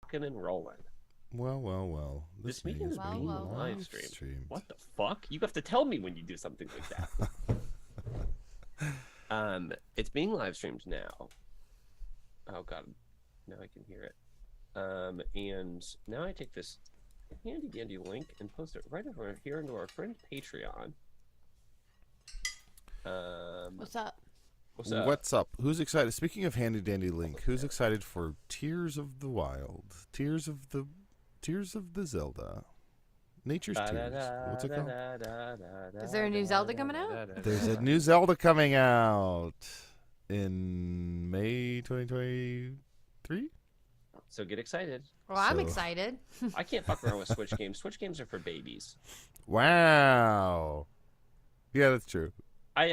rocking and rolling. Well. This meeting is being live streamed. streamed. What the fuck? You have to tell me when you do something like that. It's being live streamed now. Oh god, now I can hear it. And now I take this handy dandy link and post it right over here into our friend Patreon. What's up? What's up? Who's excited? Speaking of handy dandy link, who's excited for Tears of the Wild? Tears of the Zelda. Nature's Tears. What's it called? Is there a new Zelda coming out? There's a new Zelda coming out in May 2023. So get excited. Well, I'm excited. I can't fuck around with Switch games. Switch games are for babies. Wow. Yeah, that's true. I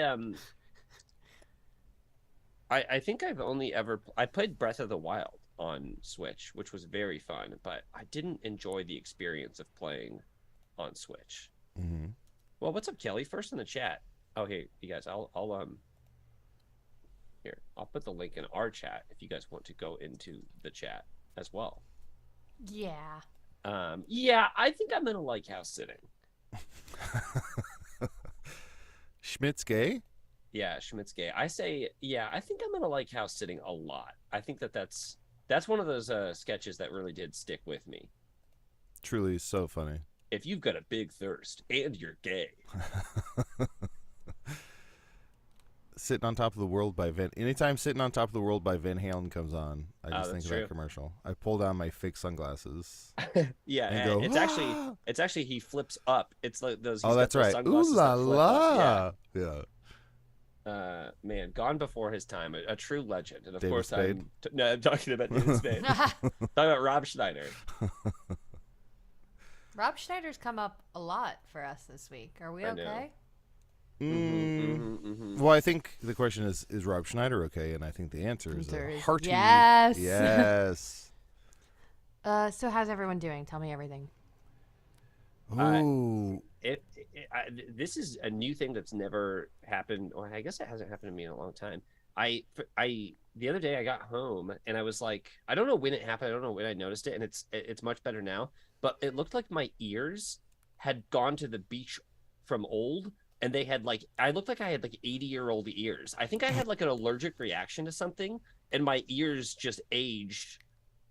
think I've only ever I played Breath of the Wild on Switch, which was very fun, but I didn't enjoy the experience of playing on Switch. Mm-hmm. Well, what's up, Kelly? First in the chat. Oh, hey, you guys, I'll put the link in our chat if you guys want to go into the chat as well. Yeah. Yeah, I think I'm gonna like house sitting. Schmidt's gay? Yeah, Schmidt's gay. I say, yeah, I think I'm gonna like house sitting a lot. I think that's one of those sketches that really did stick with me. Truly so funny. If you've got a big thirst and you're gay. Sitting on Top of the World by Anytime Sitting on Top of the World by Van Halen comes on, I just think of that commercial. I pull down my fake sunglasses. Yeah, and go, it's actually he flips up. It's like those. Oh, that's right. Ooh la la. Yeah. Man, gone before his time, a true legend. And of David course, Spade. I'm talking about David Spade. Talking about Rob Schneider. Rob Schneider's come up a lot for us this week. Are we okay? Well, I think the question is Rob Schneider okay? And I think the answer is a hearty yes. Yes. So how's everyone doing? Tell me everything. Ooh. This is a new thing that's never happened, or I guess it hasn't happened to me in a long time. The other day I got home and I was like, I don't know when it happened. I don't know when I noticed it, and it's much better now. But it looked like my ears had gone to the beach from old, and they had I looked like I had 80-year-old ears. I think I had an allergic reaction to something, and my ears just aged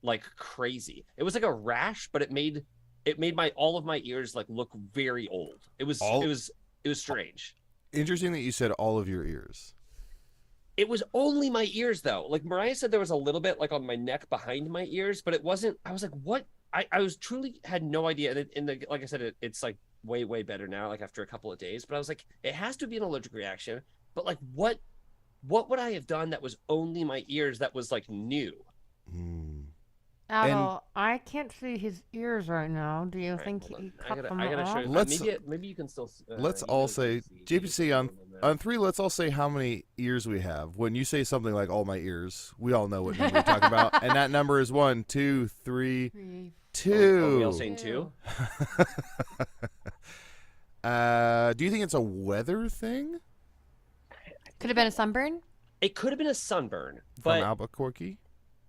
like crazy. It was like a rash, but it made all of my ears look very old. It was strange. Interesting that you said all of your ears. It was only my ears though. Mariah said there was a little bit on my neck behind my ears, but it wasn't. I was like, what? I was truly had no idea. And like I said, it's way better now. After a couple of days, but I was like, it has to be an allergic reaction. But what would I have done that was only my ears that was new? Adel, I can't see his ears right now. Do you think he cut them off? Maybe you can still. Let's all say, JPC, on 3. Let's all say how many ears we have. When you say something like "all my ears," we all know what number you're talking about, and that number is 1, 2, 3, 2. Are we all saying 2? Do you think it's a weather thing? Could have been a sunburn. It could have been a sunburn, from Albuquerque.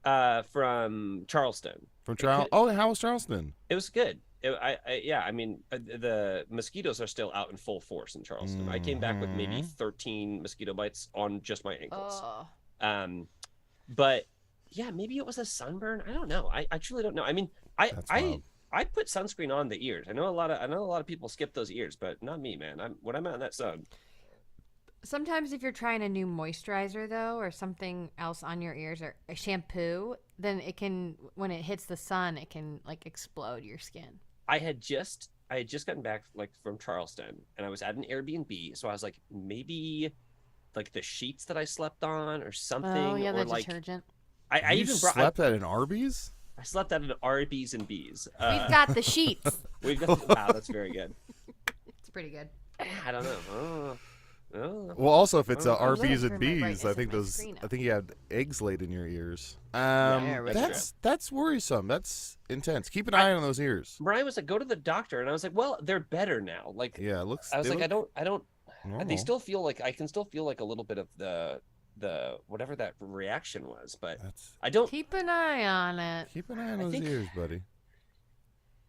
From Charleston. From Charleston. Oh, how was Charleston? It was good. The mosquitoes are still out in full force in Charleston. I came back with maybe 13 mosquito bites on just my ankles. But yeah, maybe it was a sunburn. I don't know. I truly don't know. I mean, I put sunscreen on the ears. I know a lot of people skip those ears, but not me, man. When I'm out in that sun. Sometimes if you're trying a new moisturizer though, or something else on your ears, or a shampoo, then it can, when it hits the sun, it can explode your skin. I had just gotten back from Charleston, and I was at an Airbnb, so I was like, maybe the sheets that I slept on or something. Oh yeah, the detergent. I even slept at an Arby's. I slept at an Arby's and B's. We've got the sheets. Wow, that's very good. It's pretty good. I don't know. Well, also if it's Arby's and B's, I think you had eggs laid in your ears. That's worrisome. That's intense. Keep an eye on those ears. Mariah was like, "Go to the doctor," and I was like, "Well, they're better now." Yeah, it looks. I was like, I don't. They still feel I can still feel a little bit of the whatever that reaction was. But That's I don't. Keep an eye on it. keep an eye on I those think- ears, buddy.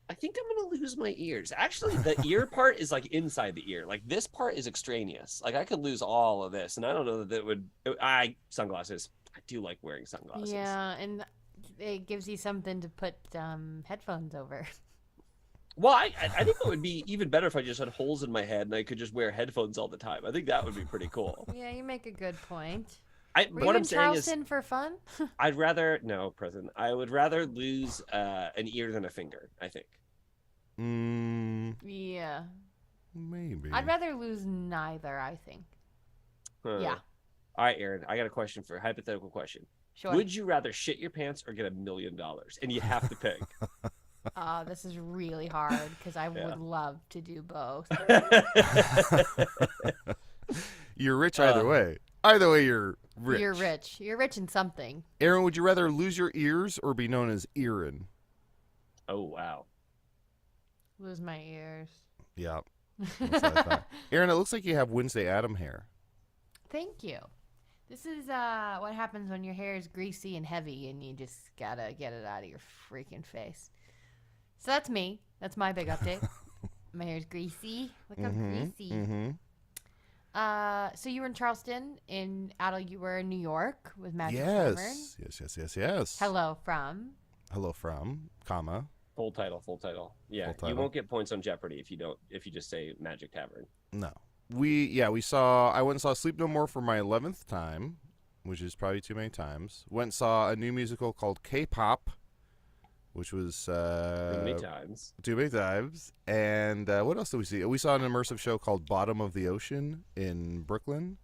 I think I'm gonna lose my ears. Actually, the ear part is like inside the ear. Like this part is extraneous. Like I could lose all of this, and I don't know that would. Sunglasses. I do like wearing sunglasses. Yeah, and it gives you something to put headphones over. Well, I think it would be even better if I just had holes in my head and I could just wear headphones all the time. I think that would be pretty cool. Yeah, you make a good point. What Were you I'm in saying is, Charleston for fun? I'd rather present. I would rather lose an ear than a finger. I think. Yeah. Maybe. I'd rather lose neither, I think. Huh. Yeah. All right, Aaron. I got a hypothetical question. Sure. Would you rather shit your pants or get $1 million? And you have to pick. This is really hard because I would love to do both. You're rich either way. Either way, you're rich. You're rich. You're rich in something. Aaron, would you rather lose your ears or be known as Erin? Oh wow. Lose my ears. Yeah. That's what I thought. Aaron, it looks like you have Wednesday Adam hair. Thank you. This is what happens when your hair is greasy and heavy and you just gotta get it out of your freaking face. So that's me. That's my big update. My hair's greasy. Look how greasy. Mm-hmm. So you were in Charleston. In Adel, you were in New York with Magic Tavern. Yes. Hello from. Hello from, comma. Full title. Yeah, Full title. you won't get points on Jeopardy if you just say Magic Tavern. No. We saw, I went and saw Sleep No More for my 11th time, which is probably too many times. Went and saw a new musical called K-Pop, which was Too many times. too many times. And what else did we see? We saw an immersive show called Bottom of the Ocean in Brooklyn.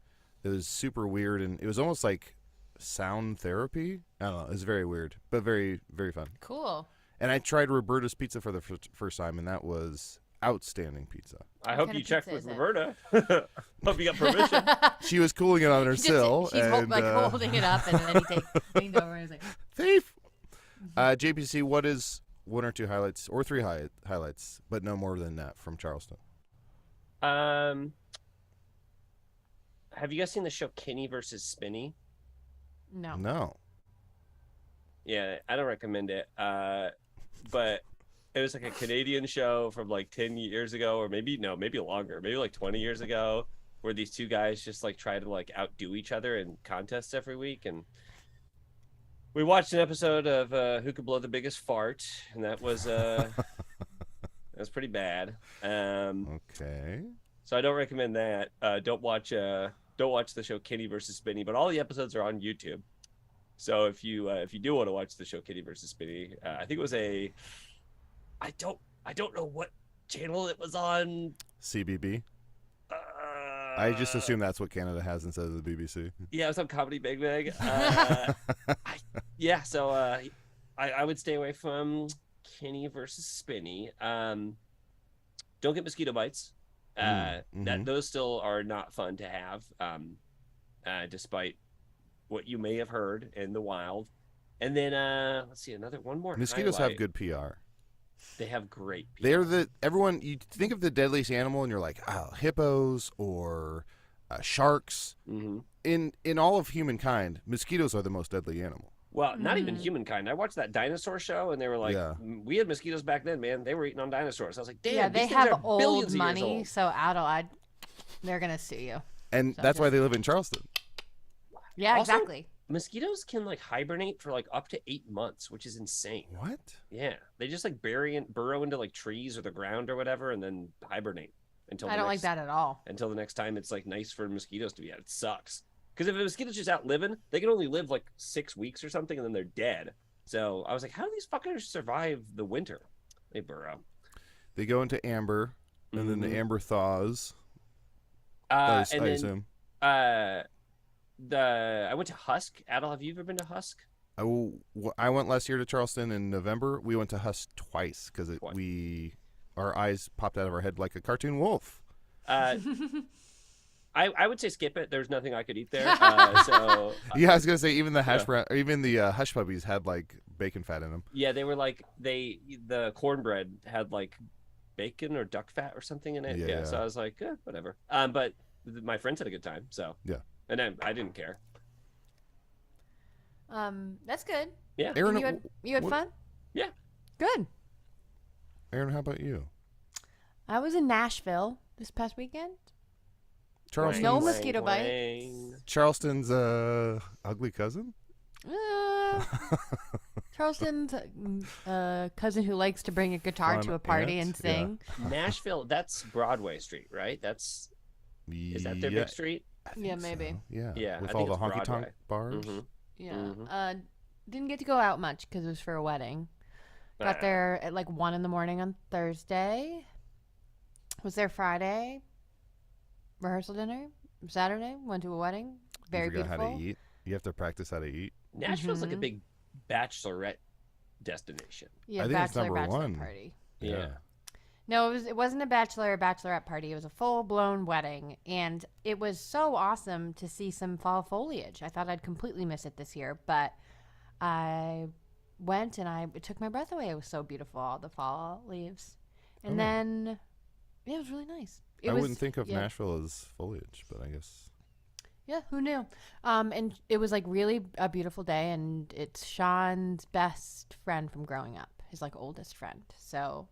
It was super weird, and it was almost like sound therapy. I don't know. It was very weird, but very, very fun. Cool. And I tried Roberta's Pizza for the first time, and that was outstanding pizza. I hope kind you of checked pizza with is it? Roberta. Hope you got permission. She was cooling it on her sill. She's and, holding it up, and then he leaned over and was like, thief. JPC, what is one or two highlights, or three highlights, but no more than that from Charleston? Have you guys seen the show Kenny versus Spinny? no. No. Yeah, I don't recommend it. But it was like a Canadian show from like 10 years ago, or maybe longer, maybe like 20 years ago, where these two guys just like try to like outdo each other in contests every week. And we watched an episode of Who Could Blow the Biggest Fart, and that was pretty bad. Okay. So I don't recommend that. Don't watch the show Kenny versus Spinny, but all the episodes are on YouTube. So if you do want to watch the show Kitty versus Spinny, I think it was I don't know what channel it was on. CBB. I just assume that's what Canada has instead of the BBC. Yeah, it was on Comedy Big Bang. So I would stay away from Kenny versus Spinny. Don't get mosquito bites. Those still are not fun to have, despite what you may have heard in the wild. And then let's see, one more Mosquitoes highlight. have good PR. They have great PR. They're everyone, you think of the deadliest animal and you're like, oh, hippos or sharks. Mm-hmm. In all of humankind, mosquitoes are the most deadly animal. Well, not even humankind. I watched that dinosaur show, and they were like, we had mosquitoes back then, man. They were eating on dinosaurs. I was like, damn, Yeah, these they things have are old billions of years money, old. so they're gonna sue you. And So that's why they live in Charleston. Yeah, Also, exactly. Mosquitoes can like hibernate for like up to 8 months, which is insane. What? Yeah, they just like burrow into like trees or the ground or whatever, and then hibernate until I don't like that at all. Until the next time it's like nice for mosquitoes to be out. It sucks because if a mosquito's just out living, they can only live like 6 weeks or something, and then they're dead. So I was like, how do these fuckers survive the winter? They burrow. They go into amber, and then the amber thaws. I assume. I went to Husk. Adel, have you ever been to Husk? I went last year to Charleston in November. We went to Husk twice because our eyes popped out of our head like a cartoon wolf. I would say skip it. There's nothing I could eat there. Yeah, I was gonna say even the hash brown, or even the hush puppies had like bacon fat in them. Yeah, they were like the cornbread had like bacon or duck fat or something in it. Yeah. Yeah. So I was like, whatever. But my friends had a good time. So yeah, and I didn't care. That's good. Yeah. Aaron, You had what- fun? Yeah. Good. Aaron, how about you? I was in Nashville this past weekend. Charleston's, No mosquito bites. Charleston's ugly cousin? Charleston's cousin who likes to bring a guitar Fun to a party aunt, and sing. Nashville, that's Broadway Street, right? Is that their big street? I think Yeah, maybe. so. Yeah. Yeah, With I all think the it's honky tonk Broadway. bars. Mhm. Yeah. Mhm. Didn't get to go out much because it was for a wedding. Got there at like 1 a.m. on Thursday. Was there Friday. Rehearsal dinner. Saturday. Went to a wedding. Very You forgot beautiful. how to eat. You have to practice how to eat. Nashville's like a Mhm. big bachelorette destination. Yeah, I think it's number bachelor one. party. Yeah. No, it wasn't a bachelor or bachelorette party. It was a full-blown wedding, and it was so awesome to see some fall foliage. I thought I'd completely miss it this year, but I went and it took my breath away. It was so beautiful, all the fall leaves. And Oh. then it was really nice. I wouldn't think of yeah. Nashville as foliage, but I guess. Yeah, who knew? And it was like really a beautiful day, and it's Sean's best friend from growing up, his like oldest friend. So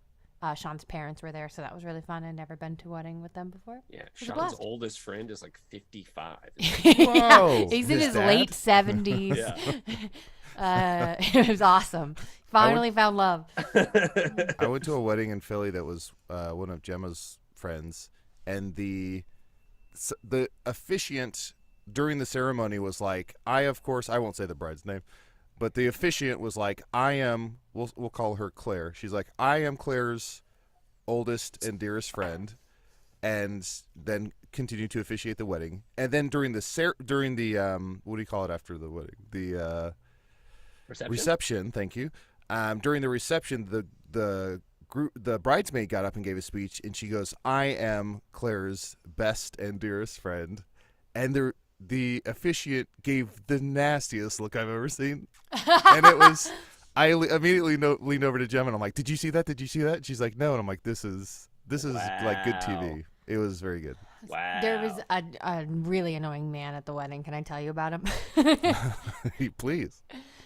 Sean's parents were there, so that was really fun. I'd never been to a wedding with them before. Yeah. was a Sean's blast. oldest friend is like 55. Yeah, he's in his his dad? late 70s. It was awesome. Finally found love. I went to a wedding in Philly that was one of Gemma's friends, and the officiant during the ceremony was like, I won't say the bride's name, but the officiant was like, we'll call her Claire. She's like, I am Claire's oldest and dearest friend, and then continued to officiate the wedding. And then during the what do you call it after the wedding? The reception. Thank you. During the reception, the bridesmaid got up and gave a speech, and she goes, I am Claire's best and dearest friend. And the officiant gave the nastiest look I've ever seen. And it was, I immediately leaned over to Gemma, and I'm like, did you see that? Did you see that? And she's like, no. And I'm like, this is like good TV. It was very good. Wow. There was a really annoying man at the wedding. Can I tell you about him? Please.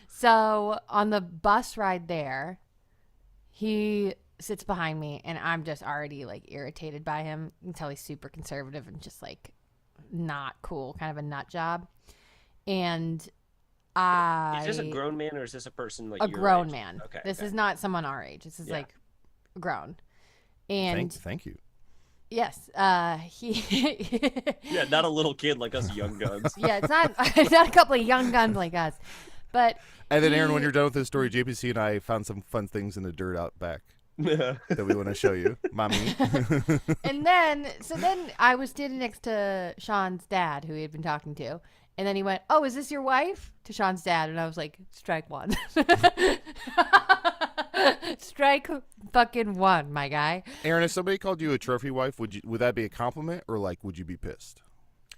So on the bus ride there, he sits behind me, and I'm just already like irritated by him. You can tell he's super conservative and just like not cool, kind of a nut job. And Is this a grown man or is this a person like a your grown age? man? Okay. This is not someone our age. This is like grown. And Thank you. yes, he Yeah, not a little kid like us young guns. yeah, it's not a couple of young guns like us. But And then, Aaron, when you're done with this story, JPC and I found some fun things in the dirt out back that we want to show you, mommy. and then I was standing next to Sean's dad, who he had been talking to, and then he went, "Oh, is this your wife?" to Sean's dad, and I was like, "Strike one." Strike fucking one, my guy. Aaron, if somebody called you a trophy wife, would that be a compliment, or like would you be pissed?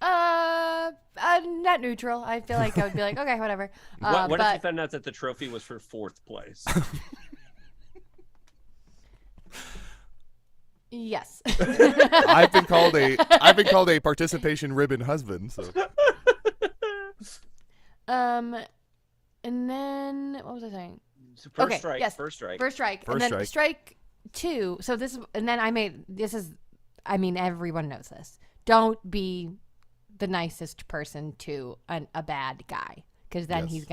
Not neutral. I feel like I would be like, okay, whatever. What if but you found out that the trophy was for 4th place? yes. I've been called a participation ribbon husband. So And then what was I saying? So first Okay, strike. yes. First strike. First strike. First And then strike. strike 2. So everyone knows this. Don't be the nicest person to a bad guy, because then Yes.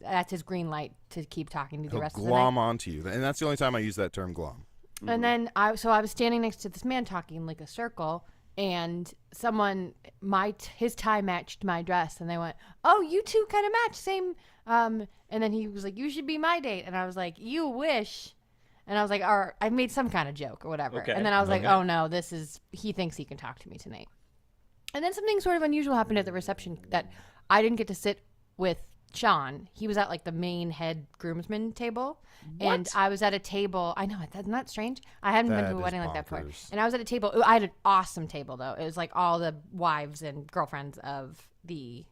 that's his green light to keep talking to the he'll rest of the glom night. onto you, and that's the only time I use that term, glom. And then I was standing next to this man talking like a circle, and his tie matched my dress, and they went, "Oh, you two kind of match, same." And then he was like, "You should be my date," and I was like, "You wish." And I was like, or I made some kind of joke or whatever. Okay. And then I was like, Okay. oh no, he thinks he can talk to me tonight. And then something sort of unusual happened at the reception, that I didn't get to sit with Sean. He was at like the main head groomsman table. What? And I was at a table. I know, isn't that strange? I hadn't been That to a is wedding like that before. bonkers. And I was at a table. I had an awesome table though. It was like all the wives and girlfriends of the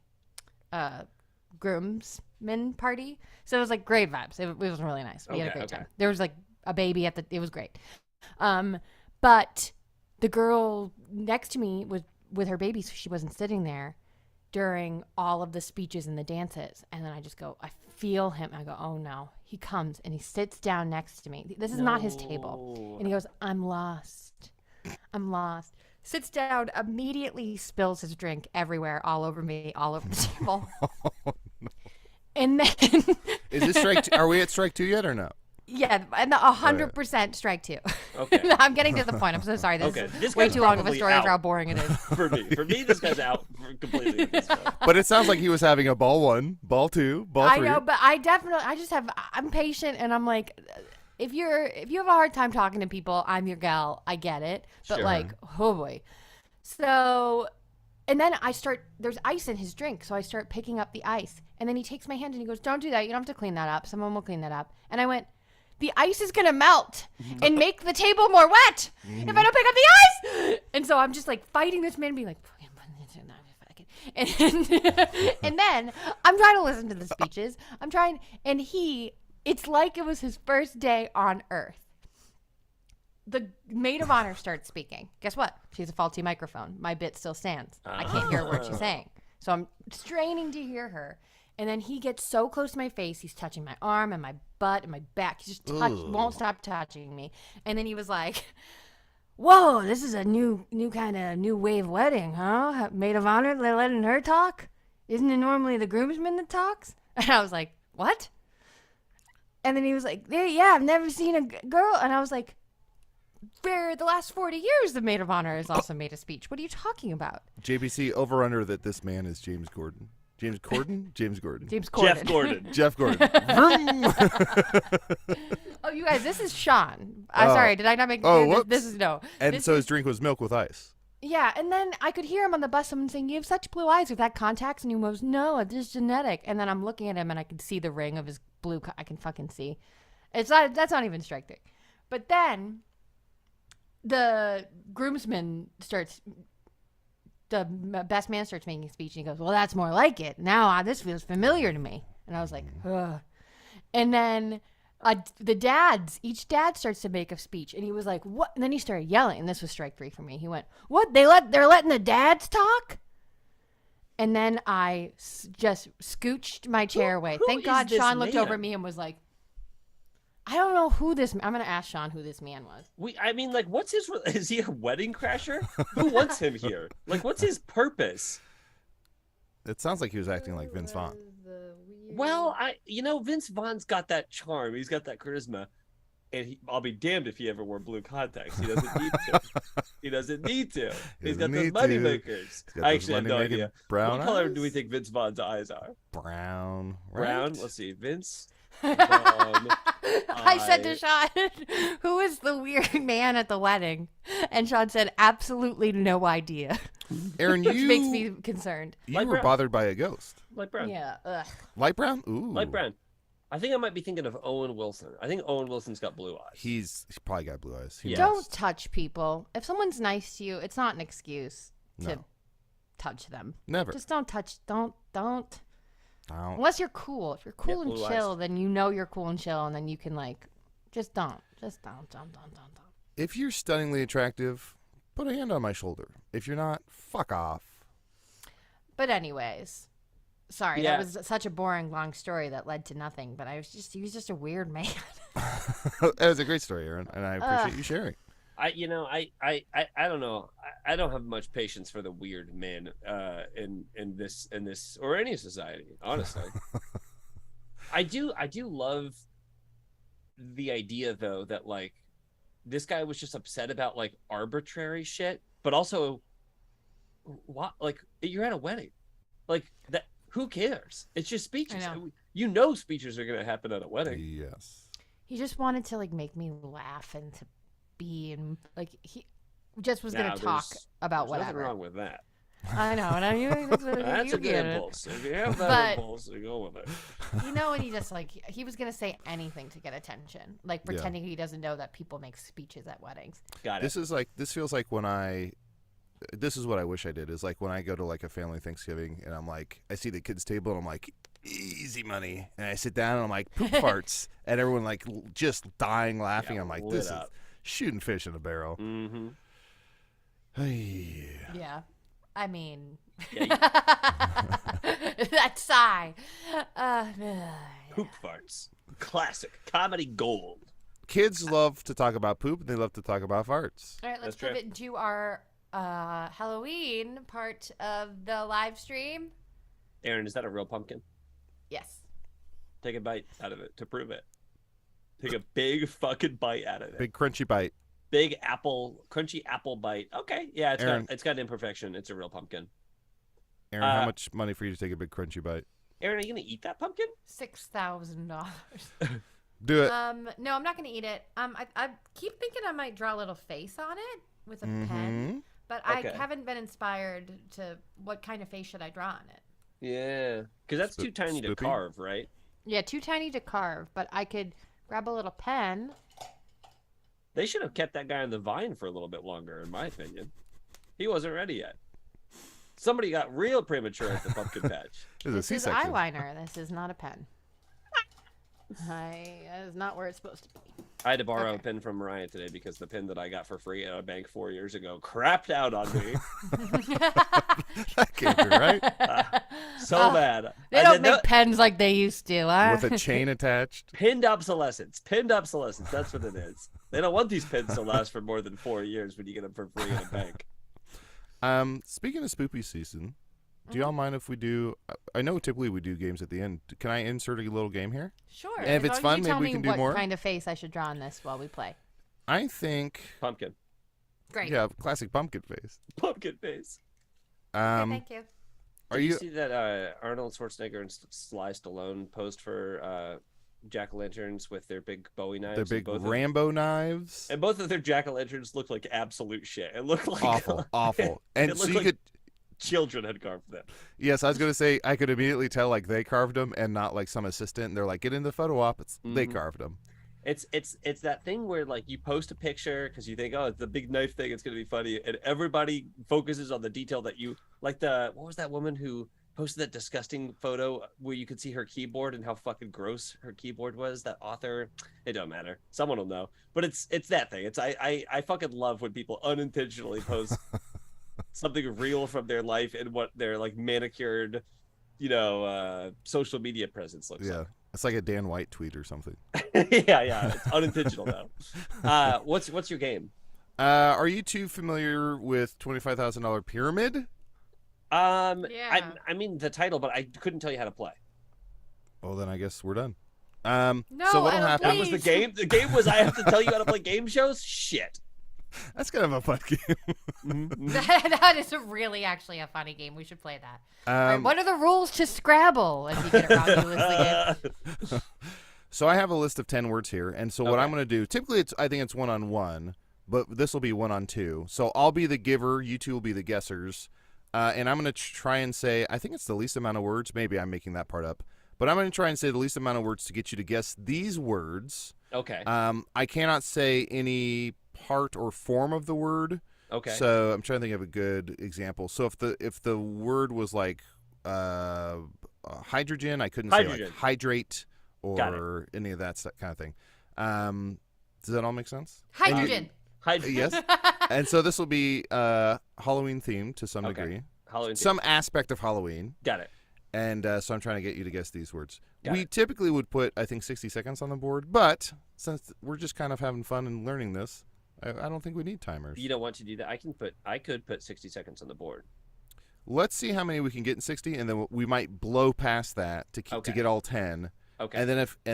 groomsmen party. So it was like great vibes. It was really nice. We had a Okay, great okay. time. There was like a baby it was great. But the girl next to me was with her baby, so she wasn't sitting there. during all of the speeches and the dances. And then I just go, I feel him. I go, oh no. He comes and he sits down next to me. This is not his table. And he goes, I'm lost. I'm lost. Sits down, immediately spills his drink everywhere, all over me, all over the table. And then is this strike? Are we at strike 2 yet or no? Yeah, and 100% strike 2. Okay. I'm getting to the point. I'm so sorry. This is way too long of a story for how boring it is. For me, this guy's out completely at this point. But it sounds like he was having a ball 1, ball 2, ball 3. I know, but I'm patient, and I'm like, if you have a hard time talking to people, I'm your gal. I get it. But Sure. like, oh boy. So, and then there's ice in his drink, so I start picking up the ice. And then he takes my hand and he goes, don't do that. You don't have to clean that up. Someone will clean that up. And I went, the ice is going to melt and make the table more wet if I don't pick up the ice. And so I'm just like fighting this man, being like, and then I'm trying to listen to the speeches. And it's like it was his first day on Earth. The maid of honor starts speaking. Guess what? She has a faulty microphone. My bit still stands. I can't hear a word she's saying. So I'm straining to hear her. And then he gets so close to my face, he's touching my arm and my butt and my back. He just won't stop touching me. And then he was like, whoa, this is a new wave wedding, huh? Maid of honor, they're letting her talk? Isn't it normally the groomsman that talks? And I was like, what? And then he was like, yeah, I've never seen a girl. And I was like, for the last 40 years, the maid of honor has also made a speech. What are you talking about? JBC, over under that this man is James Gordon. James Corden? James Gordon. James Corden. Jeff Gordon. Jeff Gordon. Oh, you guys, this is Sean. I'm sorry, did I not make this is no. And so his drink was milk with ice. Yeah, and then I could hear him on the bus, someone saying, you have such blue eyes with that contacts, and he goes, no, it's just genetic. And then I'm looking at him, and I can see the ring of his blue, I can fucking see. That's not even strike 3. But then the groomsman the best man starts making a speech, and he goes, well, that's more like it. Now this feels familiar to me. And I was like, ugh. And then each dad starts to make a speech, and he was like, what? And then he started yelling, and this was strike 3 for me. He went, what? They're letting the dads talk? And then I just scooched my chair away. Who Thank God is this Sean looked man? over at me and was like, I don't know who this. I'm gonna ask Sean who this man was. What's his? Is he a wedding crasher? Who wants him here? Like, what's his purpose? It sounds like he was acting like Vince Vaughn. Well, Vince Vaughn's got that charm. He's got that charisma, and I'll be damned if he ever wore blue contacts. He doesn't need to. He doesn't need to. He's got those money makers. I actually have no idea. Brown what color eyes? do we think Vince Vaughn's eyes are? Brown. Brown. Right? Let's see. Vince Vaughn. I said to Sean, who is the weird man at the wedding? And Sean said, absolutely no idea. Aaron, Which makes me concerned. You Light were brown. bothered by a ghost. Light brown. Yeah. Ugh. Light brown? Ooh. Light brown. I think I might be thinking of Owen Wilson. I think Owen Wilson's got blue eyes. He's probably got blue eyes. He Yeah. Don't must. touch people. If someone's nice to you, it's not an excuse to No. touch them. Never. Just don't touch. Don't. No. Unless you're cool. If you're cool and blue chill, eyes. then you know you're cool and chill, and then you can just don't. Just don't. If you're stunningly attractive, put a hand on my shoulder. If you're not, fuck off. But anyways, sorry, Yeah. that was such a boring long story that led to nothing. But he was just a weird man. That was a great story, Aaron, and I appreciate you sharing. I don't know. I don't have much patience for the weird men in this or any society, honestly. I do love the idea though that like this guy was just upset about like arbitrary shit, but also what, like, you're at a wedding, like that, who cares? It's just speeches. Speeches are gonna happen at a wedding. Yes. He just wanted to make me laugh and to be in he just was gonna talk about there's whatever. nothing wrong with that. I know, and That's a good impulse. If you have that impulse, you go with it. And he just he was gonna say anything to get attention, pretending he doesn't know that people make speeches at weddings. Got it. This feels like when this is what I wish I did, is like when I go to like a family Thanksgiving and I'm like, I see the kids' table and I'm like, easy money. And I sit down and I'm like, poop farts. And everyone like just dying laughing. Yeah, I'm like, lit this up. is shooting fish in a barrel. Mm-hmm. Hey. Yeah. I mean, Yeah, that sigh. poop farts. Classic comedy gold. Kids love to talk about poop, and they love to talk about farts. All right, let's That's true. pivot into our Halloween part of the live stream. Aaron, is that a real pumpkin? Yes. Take a bite out of it to prove it. Take a big fucking bite out of it. Big crunchy bite. Big apple, crunchy apple bite. Okay, yeah, Aaron. it's got an imperfection. It's a real pumpkin. Aaron, how much money for you to take a big crunchy bite? Aaron, are you gonna eat that pumpkin? $6,000. Do it. No, I'm not gonna eat it. I keep thinking I might draw a little face on it with a pen, but Okay. I haven't been inspired to what kind of face should I draw on it. Yeah, because that's too tiny to Spoopy? carve, right? Yeah, too tiny to carve, but I could grab a little pen. They should have kept that guy on the vine for a little bit longer, in my opinion. He wasn't ready yet. Somebody got real premature at the pumpkin patch. This is eyeliner. This is not a pen. That is not where it's supposed to be. I had to borrow a Okay. pin from Mariah today because the pin that I got for free at a bank 4 years ago crapped out on me. That can't be right. So bad. They don't make pens like they used to, huh? With a chain attached. Pinned obsolescence. Pinned obsolescence. That's what it is. They don't want these pins to last for more than 4 years when you get them for free at a bank. Speaking of spoopy season, do y'all mind if we do? I know typically we do games at the end. Can I insert a little game here? Sure. And if as it's long as fun, you maybe tell we me can do what more? kind of face I should draw on this while we play. I think. Pumpkin. Great. Yeah, classic pumpkin face. Pumpkin face. Okay, thank you. Are Did you you? see that Arnold Schwarzenegger and Sly Stallone posed for jack-o'-lanterns with their big Bowie knives? The big and Rambo knives. and both of their jack-o'-lanterns looked like absolute shit. It looked like Awful, awful. And It so looked you like could. children had carved them. Yes, I was gonna say I could immediately tell like they carved them and not like some assistant. And they're like, get in the photo op. They carved them. It's that thing where like you post a picture because you think, oh, it's the big knife thing, it's gonna be funny, and everybody focuses on the detail that you like. What was that woman who posted that disgusting photo where you could see her keyboard and how fucking gross her keyboard was? That author, it don't matter. Someone will know. But it's that thing. It's I fucking love when people unintentionally post something real from their life and what their like manicured, social media presence looks Yeah, it's like a Dan White tweet or something. like. yeah, it's unintentional though. What's your game? Are you two familiar with $25,000 Pyramid? Yeah. I mean the title, but I couldn't tell you how to play. Well, then I guess we're done. No, so what'll I don't happen? That was the game. The game was I have to tell you how to play game shows. Shit. That's kind of a fun game. That is really actually a funny game. We should play that. All right, Um, what are the rules to Scrabble? If you get it wrong, you lose the game. So I have a list of 10 words here, and so what Okay. I'm going to do, typically I think it's 1-on-1, but this will be 1-on-2. So I'll be the giver, you two will be the guessers, and I'm going to try and say, I think it's the least amount of words, maybe I'm making that part up, but I'm going to try and say the least amount of words to get you to guess these words. Okay. I cannot say any part or form of the word. Okay. So I'm trying to think of a good example. So if the word was like hydrogen, I couldn't say Hydrogen. like hydrate Got or any of that kind of thing. Does that all make sense? Hydrogen. Yes. And so this will be Halloween themed to some Okay. degree, Halloween. some aspect of Halloween. Got it. And so I'm trying to get you to guess these words. Got We it. typically would put, I think, 60 seconds on the board, but since we're just kind of having fun and learning this, I don't think we need timers. You don't want to do that. I could put 60 seconds on the board. Let's see how many we can get in 60, and then we might blow past that to Okay. get all 10. Okay. And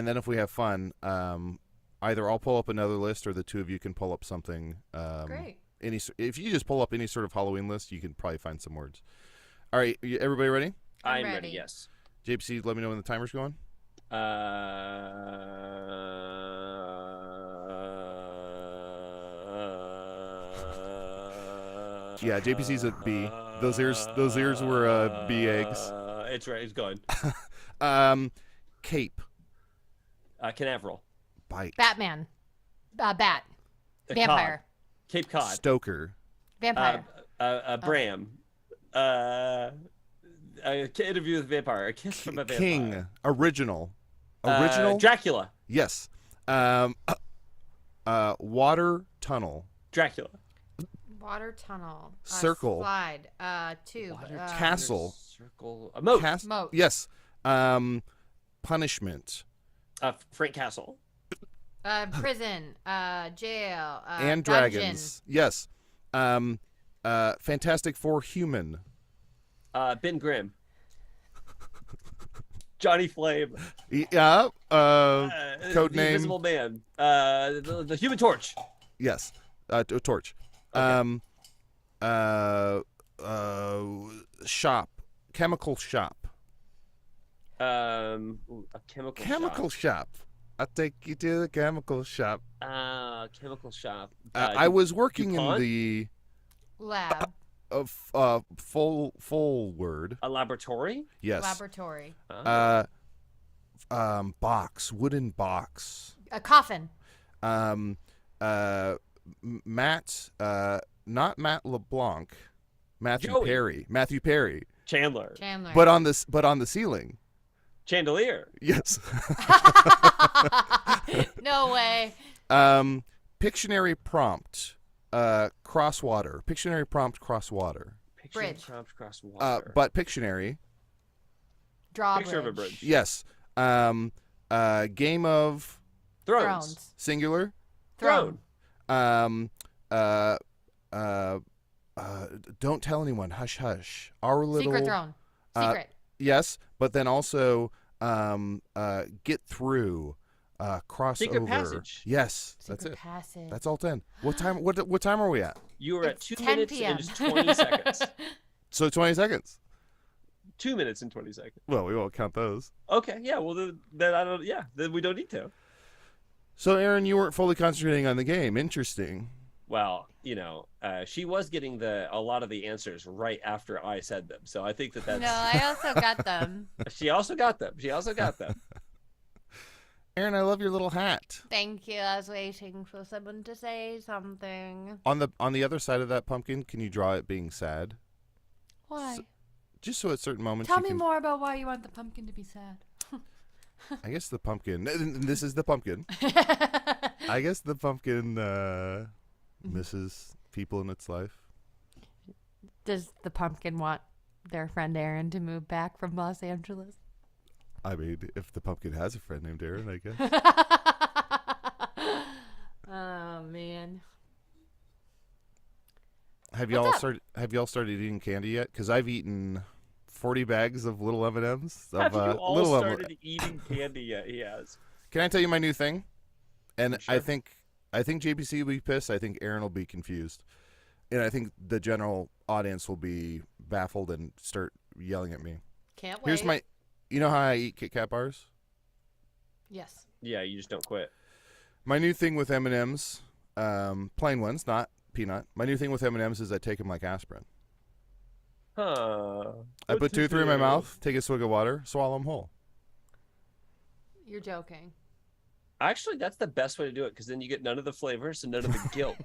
then if we have fun, either I'll pull up another list, or the two of you can pull up something. Great. If you just pull up any sort of Halloween list, you can probably find some words. All right, everybody ready? I'm I'm ready. ready. Yes. JPC, let me know when the timer's going. Yeah, JPC's at B. Those ears were B eggs. It's right. It's going. Cape. Canaveral. Bite. Batman. Bat. A Vampire. cod. Cape Cod. Stoker. Vampire. Bram. Interview with a vampire. A kiss from a vampire. King. Original. Original. Dracula. Yes. Water tunnel. Dracula. Water tunnel. Circle. Slide. Tube. Water Castle. Circle. A moat. Moat. Yes. Punishment. Frank Castle. Prison. Jail. And dungeon. dragons. Yes. Fantastic Four human. Ben Grimm. Johnny Flame. Yeah. Code the name. Invisible Man. The Human Torch. Yes. Torch. Okay. Shop. Chemical shop. A chemical shop. I'll take you to the chemical shop. chemical shop. I was working DuPont? in the Lab. full word. A laboratory. Yes. Laboratory. Box. Wooden box. A coffin. Matt. Not Matt LeBlanc. Matthew Joey. Perry. Matthew Perry. Chandler. But on the ceiling. Chandelier. Yes. No way. Pictionary prompt. Crosswater. Pictionary prompt crosswater. Bridge. Cross water. But Pictionary. Drawbridge. Picture of a bridge. Yes. Game of Thrones. singular. Throne. Don't tell anyone. Hush, hush. Our little Secret throne. Secret. Yes, but then also get through. Crossover. Secret passage. Yes, Secret that's it. passage. That's all 10. What time? What time are we at? You were at It's 2 10 minutes p.m. and just 20 seconds. So 20 seconds. 2 minutes and 20 seconds. Well, we won't count those. Okay, yeah. Well, then I don't. Yeah, then we don't need to. So, Aaron, you weren't fully concentrating on the game. Interesting. Well, she was getting a lot of the answers right after I said them. So I think that's. No, I also got them. She also got them. She also got them. Aaron, I love your little hat. Thank you. I was waiting for someone to say something. On the other side of that pumpkin, can you draw it being sad? Why? Just so at certain moments Tell you me can, more about why you want the pumpkin to be sad. I guess the pumpkin. This is the pumpkin. I guess the pumpkin misses people in its life. Does the pumpkin want their friend Aaron to move back from Los Angeles? I mean, if the pumpkin has a friend named Aaron, I guess. Oh man. Have What's y'all started eating candy yet? Because I've eaten 40 bags of little M&Ms. Have you all little started eating candy yet? He has. Can I tell you my new thing? And Sure. I think JPC will be pissed. I think Aaron will be confused, and I think the general audience will be baffled and start yelling at me. Can't wait. Here's my. You know how I eat Kit Kat bars? Yes. Yeah, you just don't quit. My new thing with M&Ms, plain ones, not peanut. My new thing with M&Ms is I take them like aspirin. Huh. I put 2 or 3 in my mouth, take a swig of water, swallow them whole. You're joking. Actually, that's the best way to do it because then you get none of the flavors and none of the guilt.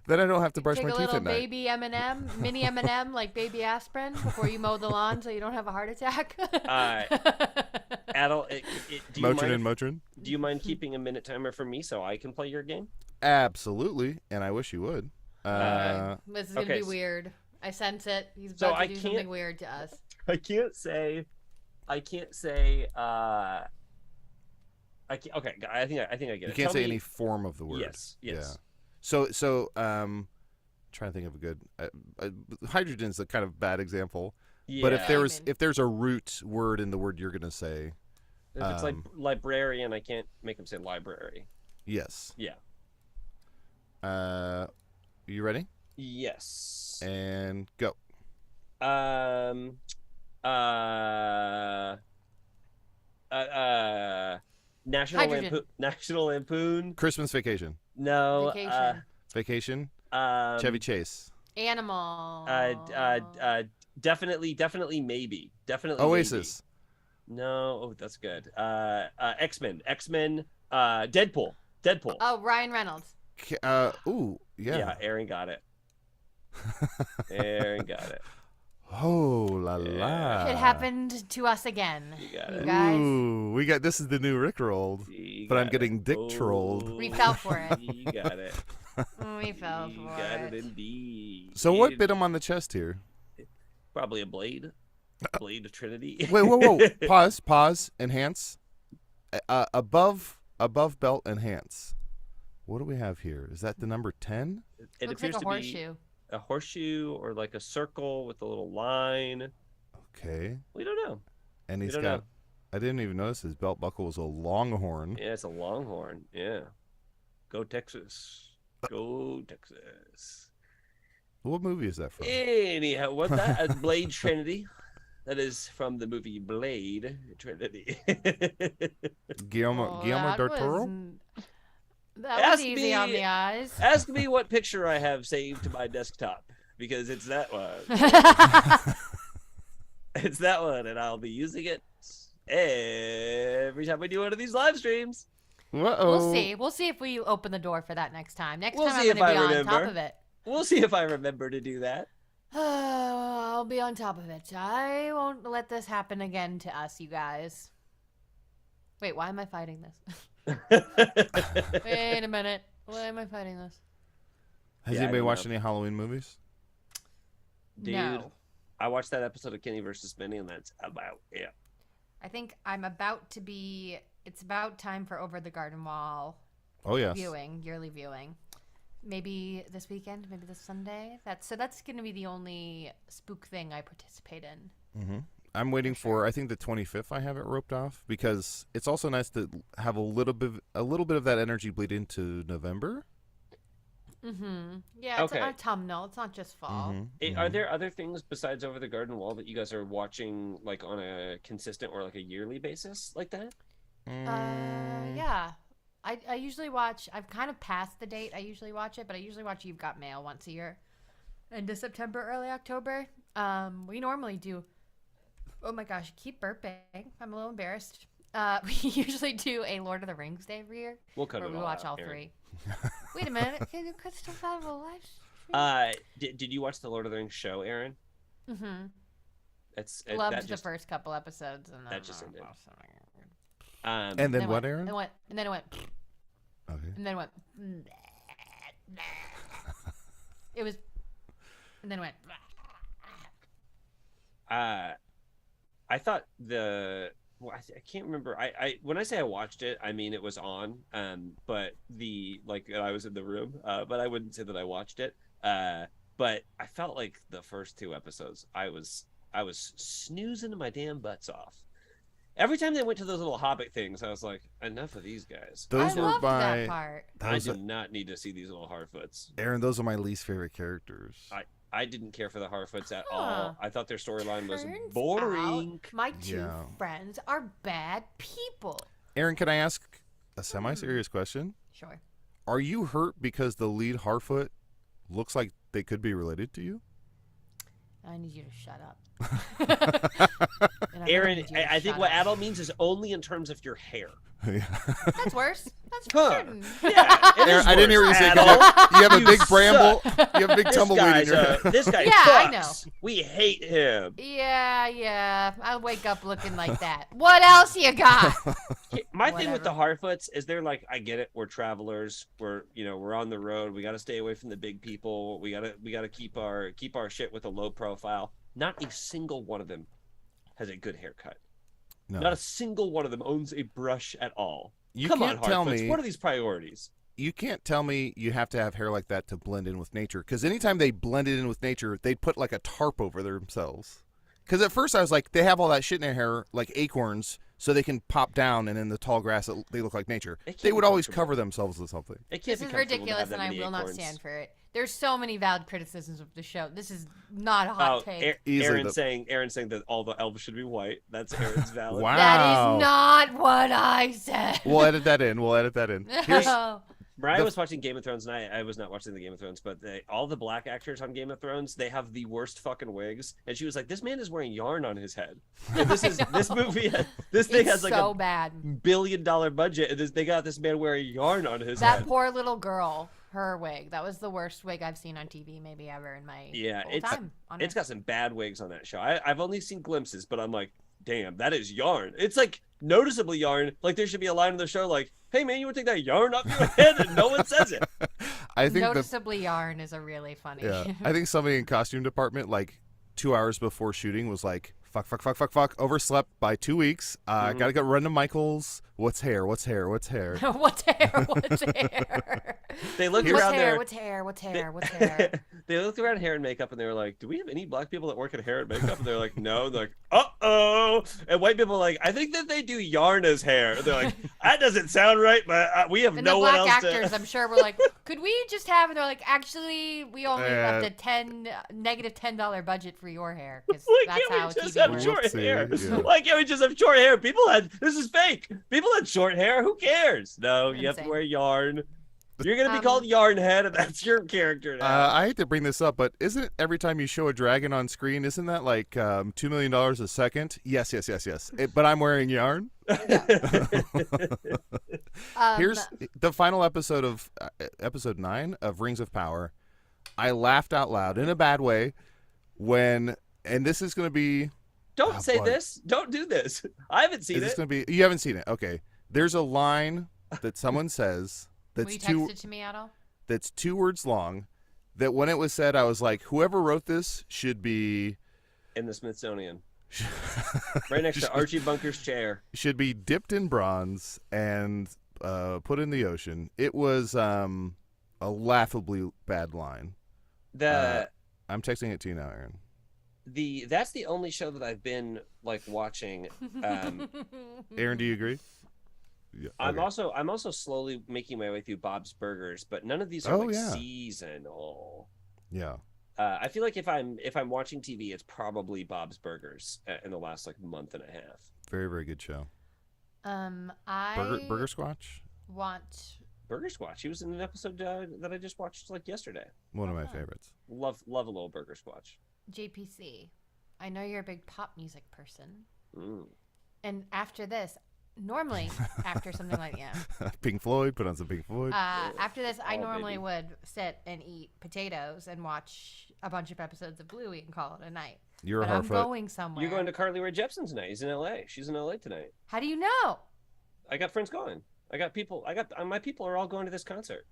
Then I don't have to brush Take my a teeth little at night. baby M&M, mini M&M, like baby aspirin before you mow the lawn so you don't have a heart attack. Adult, do you Motrin mind? and Motrin? Do you mind keeping a minute timer for me so I can play your game? Absolutely, and I wish you would. This is gonna okay, be weird. I sense it. He's so about to I do can't- something weird to us. I can't say. Okay, I think I get it. You can't Tell say me- any form of the word. Yes. Yeah. So trying to think of a good. Hydrogen's a kind of bad example. Yeah. But if Diamond. there's a root word in the word you're gonna say, if it's like librarian, I can't make him say library. yes. Yeah. You ready? Yes. And go. National Hydrogen. Lampoon. National Lampoon. Christmas Vacation. No. Vacation. Vacation. Um, Chevy Chase. Animal. Definitely maybe. Definitely Oasis. maybe. No. Oh, that's good. X-Men. Deadpool. Oh, Ryan Reynolds. Ooh, yeah. Yeah, Aaron got it. Aaron got it. Oh la la. It happened to us again. You got You it. guys. Ooh, this is the new Rickrolled. You But I'm got getting it. dick trolled. We fell for it. You got it. We fell You for got it. it indeed. So what bit him on the chest here? Probably a blade. Blade of Trinity. Wait, whoa. Pause. Enhance. Above belt, enhance. What do we have here? Is that the number 10? It Looks like appears a to horseshoe. be a horseshoe or like a circle with a little line. Okay. We don't know. And We he's don't got. know. I didn't even notice his belt buckle was a longhorn. Yeah, it's a longhorn. Yeah. Go Texas. Go Texas. What movie is that from? Anyhow, what that? Blade Trinity. That is from the movie Blade Trinity. Guillermo that del was Toro? That was Ask easy on me- the eyes. Ask me what picture I have saved to my desktop because it's that one. It's that one, and I'll be using it every time we do one of these live streams. Uh-oh. We'll see. We'll see if we open the door for that next time. Next We'll time see I'm if going to I be on top remember. of it. We'll see if I remember to do that. I'll be on top of it. I won't let this happen again to us, you guys. Wait, why am I fighting this? Wait a minute. Why am I fighting this? Has Yeah, I anybody don't watched know. any Halloween movies? Dude, No. I watched that episode of Kenny versus Benny, and that's about it. I think I'm about to be. It's about time for Over the Garden Wall Oh, yes. yearly viewing. Maybe this weekend, maybe this Sunday. That's going to be the only spook thing I participate in. Mm-hmm. I'm waiting for, I think the 25th I have it roped off because it's also nice to have a little bit of that energy bleed into November. Mm-hmm. Yeah, it's Okay. autumnal. It's not just fall. Mhm, Are mhm. there other things besides Over the Garden Wall that you guys are watching like on a consistent or like a yearly basis like that? Yeah. I usually watch. I've kind of passed the date. I usually watch it, but I usually watch You've Got Mail once a year, end of September, early October. We normally do. Oh my gosh, I keep burping. I'm a little embarrassed. We usually do a Lord of the Rings day every year, We'll cut where it we all watch out, all Aaron. three. Wait a minute, can you still have a live stream? Did you watch the Lord of the Rings show, Aaron? Mm-hmm. That Loved just, the first couple episodes, and then that just ended. And And then it what, went- Aaron? And then it went. Okay. And then it went. It was. And then it went. I thought I can't remember. I when I say I watched it, I mean it was on. But I was in the room. But I wouldn't say that I watched it. But I felt like the first two episodes, I was snoozing my damn butts off. Every time they went to those little Hobbit things, I was like, enough of these guys. Those I were loved by that part. I do not need to see these little Harfoots. Aaron. Those are my least favorite characters. I didn't care for the Harfoots at Huh. all. I thought their storyline was Turns boring. out my two Yeah. friends are bad people. Aaron, can I ask a semi-serious question? Sure. Are you hurt because the lead Harfoot looks like they could be related to you? I need you to shut up. And I Aaron, need you to I think shut what up. adult means is only in terms of your hair. That's worse. That's Huh. certain. Yeah, it Aaron, is I didn't hear what you worse, said. adult. You have a You big suck. bramble. You have a big This tumbleweed in guy's your hair. this guy Yeah, I sucks. We hate him. Yeah. I'll wake up looking like that. What else you got? My thing with the Whatever. Harfoots is they're like, I get it. We're travelers. We're on the road. We got to stay away from the big people. We gotta keep our shit with a low profile. Not a single one of them has a good haircut. No. Not a single one of them owns a brush at all. You Come can't on, tell Harfoots. me. What are these priorities? You can't tell me you have to have hair like that to blend in with nature. Because anytime they blended in with nature, they'd put like a tarp over themselves. Because at first I was like, they have all that shit in their hair, like acorns, so they can pop down, and in the tall grass, they look like nature. They can't They be would always comfortable. cover themselves with something. It can't This be is comfortable to ridiculous, have that and I many will not acorns. stand for it. There's so many valid criticisms of the show. This is not a Oh, hot take. Easily Aaron's saying that all the elves should be white. That's Aaron's valid. Wow. That is not what I said. We'll edit that in. Here's, No. Mariah The- was watching Game of Thrones, and I was not watching the Game of Thrones, but all the black actors on Game of Thrones, they have the worst fucking wigs. And she was like, "This man is wearing yarn on his head." And this movie, this thing It's has like so a bad. $1 billion budget, and they got this man wearing yarn on his That head. poor little girl, her wig. That was the worst wig I've seen on TV maybe ever in my Yeah, whole it's- time. On It's Earth. got some bad wigs on that show. I've only seen glimpses, but I'm like, damn, that is yarn. It's like noticeably yarn. Like there should be a line in the show like, "Hey man, you would take that yarn off your head," and no one says it. I think Noticeably yarn is a really funny. yeah, I think somebody in costume department like 2 hours before shooting was like, fuck, overslept by 2 weeks. Gotta go run to Michael's. What's hair? What's hair? What's hair? What's hair? What's hair? They looked What's around hair? there. What's hair? What's hair? What's hair? They looked around hair and makeup, and they were like, "Do we have any black people that work at hair and makeup?" And they're like, "No." And they're like, "Uh-oh." And white people are like, "I think that they do yarn as hair." And they're like, "That doesn't sound right, but we have And no the one black else actors, to." I'm sure, were like, "Could we just have?" And they're like, "Actually, we only left a negative $10 budget for your hair because Why that's can't how we just TV have works." short Whoopsie, hair? yeah. Why can't we just have short hair? This is fake. People had short hair. Who cares? No, you have to Insane. wear yarn. You're gonna be called Yarnhead, and that's your character now. I hate to bring this up, but isn't it every time you show a dragon on screen, isn't that like $2 million a second? Yes. But I'm wearing yarn. Here's the final episode of episode 9 of Rings of Power. I laughed out loud in a bad way and this is going to be. Don't say boy. this. Don't do this. I haven't seen Is this it. going to be? You haven't seen it. Okay. There's a line that someone says Will that's you text it to me, Adel? that's 2 words long. That when it was said, I was like, whoever wrote this should be In the Smithsonian, right next to Archie Bunker's chair. should be dipped in bronze and put in the ocean. It was a laughably bad line. I'm texting it to you now, Aaron. That's the only show that I've been like watching. Aaron, do you agree? Yeah. I'm okay. also slowly making my way through Bob's Burgers, but none of these are seasonal. Yeah. I feel like if I'm watching TV, it's probably Bob's Burgers in the last like month and a half. Very, very good show. I Burger Squatch? want. Burger Squatch. He was in an episode that I just watched like yesterday. One of my favorites. Love a little Burger Squatch. JPC, I know you're a big pop music person, Mm. and after this, normally after something like Pink Floyd, put on some Pink Floyd. after this, I Oh, normally baby. would sit and eat potatoes and watch a bunch of episodes of Bluey and call it a night. You're a But I'm Harfoot. going somewhere. You're going to Carly Rae Jepsen tonight. He's in LA. She's in LA tonight. How do you know? I got friends going. I got people. My people are all going to this concert.